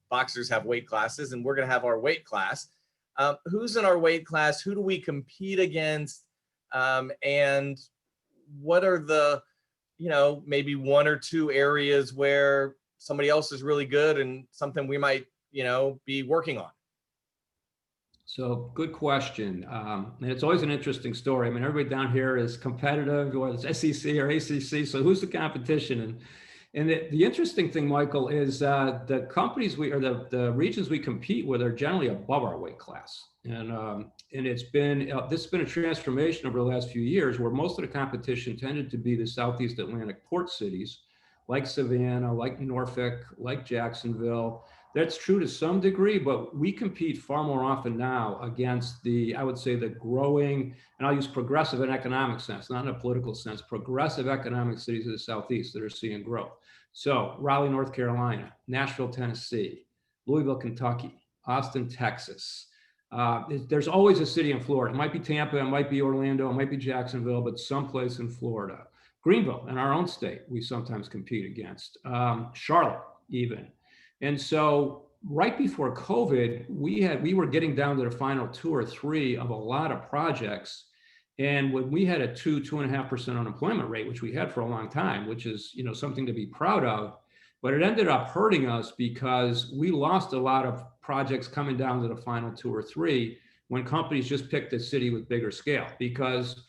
boxers have weight classes, and we're going to have our weight class. Who's in our weight class? Who do we compete against? And what are the, maybe one or two areas where somebody else is really good and something we might, be working on? So good question. And it's always an interesting story. I mean, everybody down here is competitive, whether it's SEC or ACC. So who's the competition? And the interesting thing, Michael, is the companies the regions we compete with are generally above our weight class. And it's been, this has been a transformation over the last few years where most of the competition tended to be the Southeast Atlantic port cities, like Savannah, like Norfolk, like Jacksonville. That's true to some degree, but we compete far more often now against I would say the growing, and I'll use progressive in economic sense, not in a political sense, progressive economic cities of the Southeast that are seeing growth. So Raleigh, North Carolina, Nashville, Tennessee, Louisville, Kentucky, Austin, Texas. There's always a city in Florida. It might be Tampa, it might be Orlando, it might be Jacksonville, but someplace in Florida. Greenville, in our own state, we sometimes compete against. Charlotte, even. And so right before COVID, we were getting down to the final 2 or 3 of a lot of projects. And when we had a 2.5% unemployment rate, which we had for a long time, which is, something to be proud of, but it ended up hurting us because we lost a lot of projects coming down to the final 2 or 3 when companies just picked a city with bigger scale, because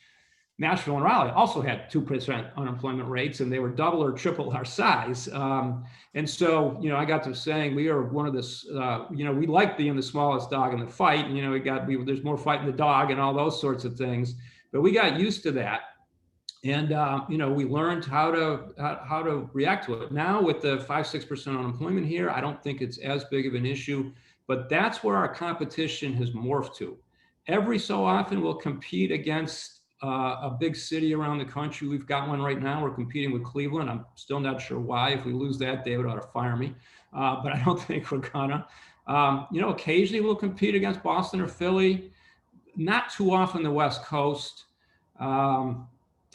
Nashville and Raleigh also had 2% unemployment rates, and they were double or triple our size. And so, I got to saying we are one of the, we like being the smallest dog in the fight. And, there's more fight in the dog and all those sorts of things. But we got used to that, and we learned how to react to it. Now with the 5-6% unemployment here, I don't think it's as big of an issue. But that's where our competition has morphed to. Every so often, we'll compete against a big city around the country. We've got one right now. We're competing with Cleveland. I'm still not sure why. If we lose that, David ought to fire me. But I don't think we're gonna. Occasionally we'll compete against Boston or Philly. Not too often the West Coast.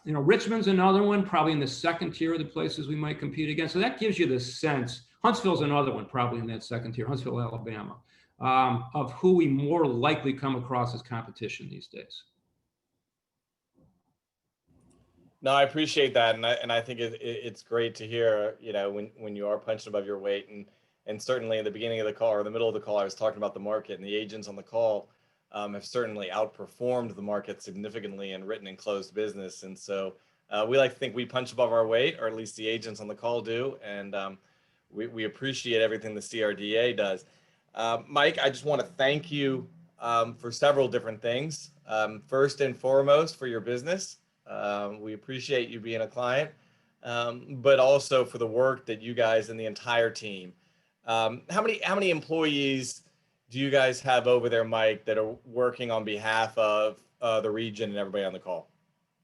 Richmond's another one, probably in the second tier of the places we might compete against. So that gives you the sense. Huntsville's another one, probably in that second tier, Huntsville, Alabama, of who we more likely come across as competition these days. No, I appreciate that, and I think it's great to hear. When you are punching above your weight, and certainly in the beginning of the call or the middle of the call, I was talking about the market, and the agents on the call have certainly outperformed the market significantly in written and closed business. And so we like to think we punch above our weight, or at least the agents on the call do, and we appreciate everything the CRDA does. Mike, I just want to thank you for several different things. First and foremost, for your business. We appreciate you being a client, but also for the work that you guys and the entire team. How many employees do you guys have over there, Mike, that are working on behalf of the region and everybody on the call?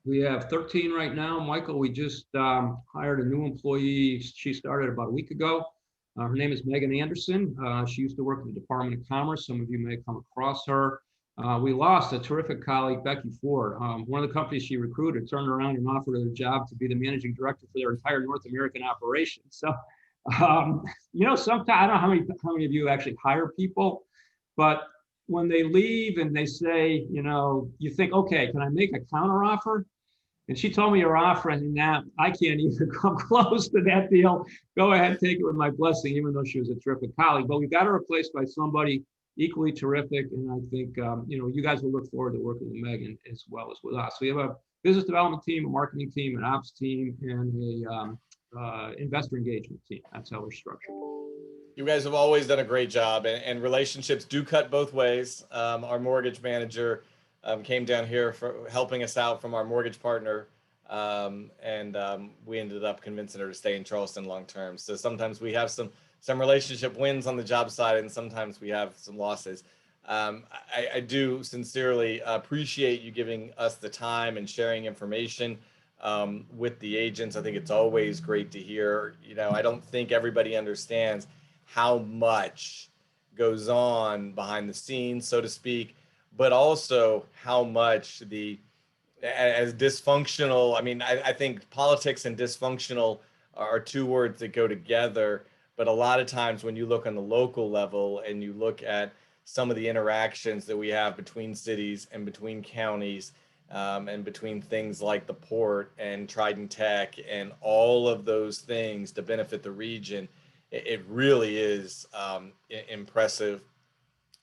We have 13 right now. Michael, we just hired a new employee. She started about a week ago. Her name is Megan Anderson. She used to work in the Department of Commerce. Some of you may have come across her. We lost a terrific colleague, Becky Ford. One of the companies she recruited turned around and offered her the job to be the managing director for their entire North American operation. So, sometimes I don't know how many of you actually hire people, but when they leave and they say, you think, okay, can I make a counter offer? And she told me her offer, and now I can't even come close to that deal. Go ahead, take it with my blessing, even though she was a terrific colleague. But we got her replaced by somebody equally terrific, and I think you guys will look forward to working with Megan as well as with us. We have a business development team, a marketing team, an ops team, and a investor engagement team. That's how we're structured. You guys have always done a great job, and relationships do cut both ways. Our mortgage manager came down here for helping us out from our mortgage partner, and we ended up convincing her to stay in Charleston long term. So sometimes we have some relationship wins on the job side, and sometimes we have some losses. I do sincerely appreciate you giving us the time and sharing information with the agents. I think it's always great to hear. I don't think everybody understands how much goes on behind the scenes, so to speak, but also how much as dysfunctional. I mean, I think politics and dysfunctional are two words that go together. But a lot of times when you look on the local level and you look at some of the interactions that we have between cities and between counties, and between things like the port and Trident Tech and all of those things to benefit the region, it really is impressive,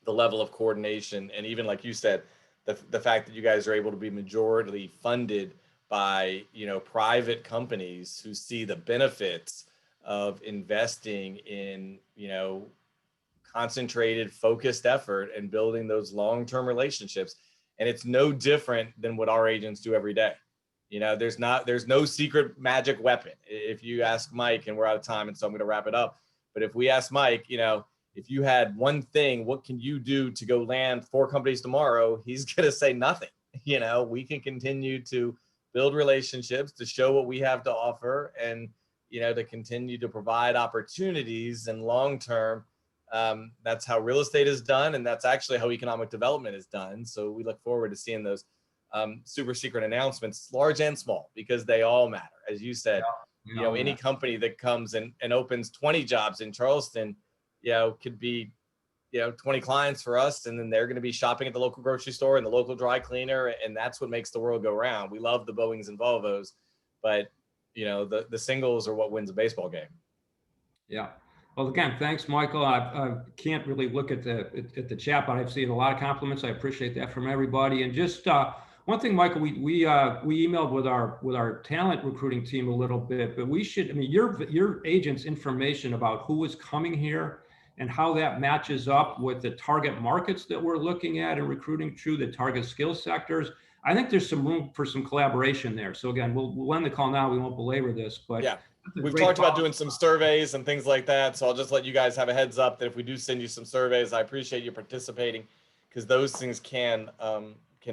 the level of coordination. And even like you said, the fact that you guys are able to be majority funded by, you know, private companies who see the benefits of investing in, you know, concentrated, focused effort and building those long-term relationships. And it's no different than what our agents do every day. You know, there's no secret magic weapon. If you ask Mike, and we're out of time, and so I'm going to wrap it up. But if we ask Mike, you know, if you had one thing, what can you do to go land 4 companies tomorrow? He's going to say nothing. You know, we can continue to build relationships, to show what we have to offer, and, you know, to continue to provide opportunities and long-term. That's how real estate is done, and that's actually how economic development is done. So we look forward to seeing those super secret announcements, large and small, because they all matter. As you said, you know, any company that comes and opens 20 jobs in Charleston, you know, could be, you know, 20 clients for us, and then they're going to be shopping at the local grocery store and the local dry cleaner, and that's what makes the world go round. We love the Boeings and Volvos, but, you know, the singles are what wins a baseball game. Yeah. Well, again, thanks, Michael. I can't really look at the chat, but I've seen a lot of compliments. I appreciate that from everybody. And just one thing, Michael, we emailed with our talent recruiting team a little bit, but we should, I mean, your agent's information about who is coming here and how that matches up with the target markets that we're looking at and recruiting through the target skill sectors. I think there's some room for some collaboration there. So again, we'll end the call now. We won't belabor this, but yeah. We've talked about doing some surveys and things like that. So I'll just let you guys have a heads up that if we do send you some surveys, I appreciate you participating, because those things can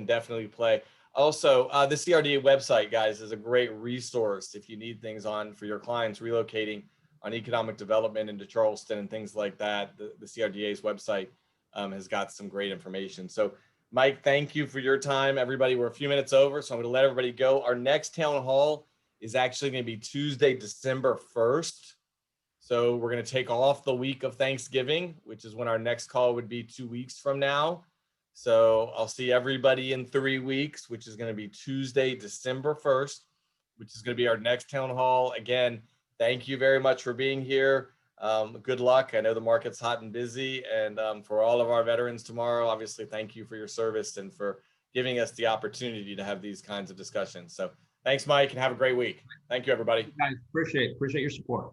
definitely play. Also, the CRDA website, guys, is a great resource if you need things on for your clients relocating on economic development into Charleston and things like that. The CRDA's website has got some great information. So Mike, thank you for your time. Everybody, we're a few minutes over, so I'm going to let everybody go. Our next town hall is actually going to be Tuesday, December 1st. So we're going to take off the week of Thanksgiving, which is when our next call would be 2 weeks from now. So I'll see everybody in 3 weeks, which is going to be Tuesday, December 1st, which is going to be our next town hall. Again, thank you very much for being here. Good luck. I know the market's hot and busy. And for all of our veterans tomorrow, obviously, thank you for your service and for giving us the opportunity to have these kinds of discussions. So thanks, Mike, and have a great week. Thank you, everybody. Guys, appreciate your support.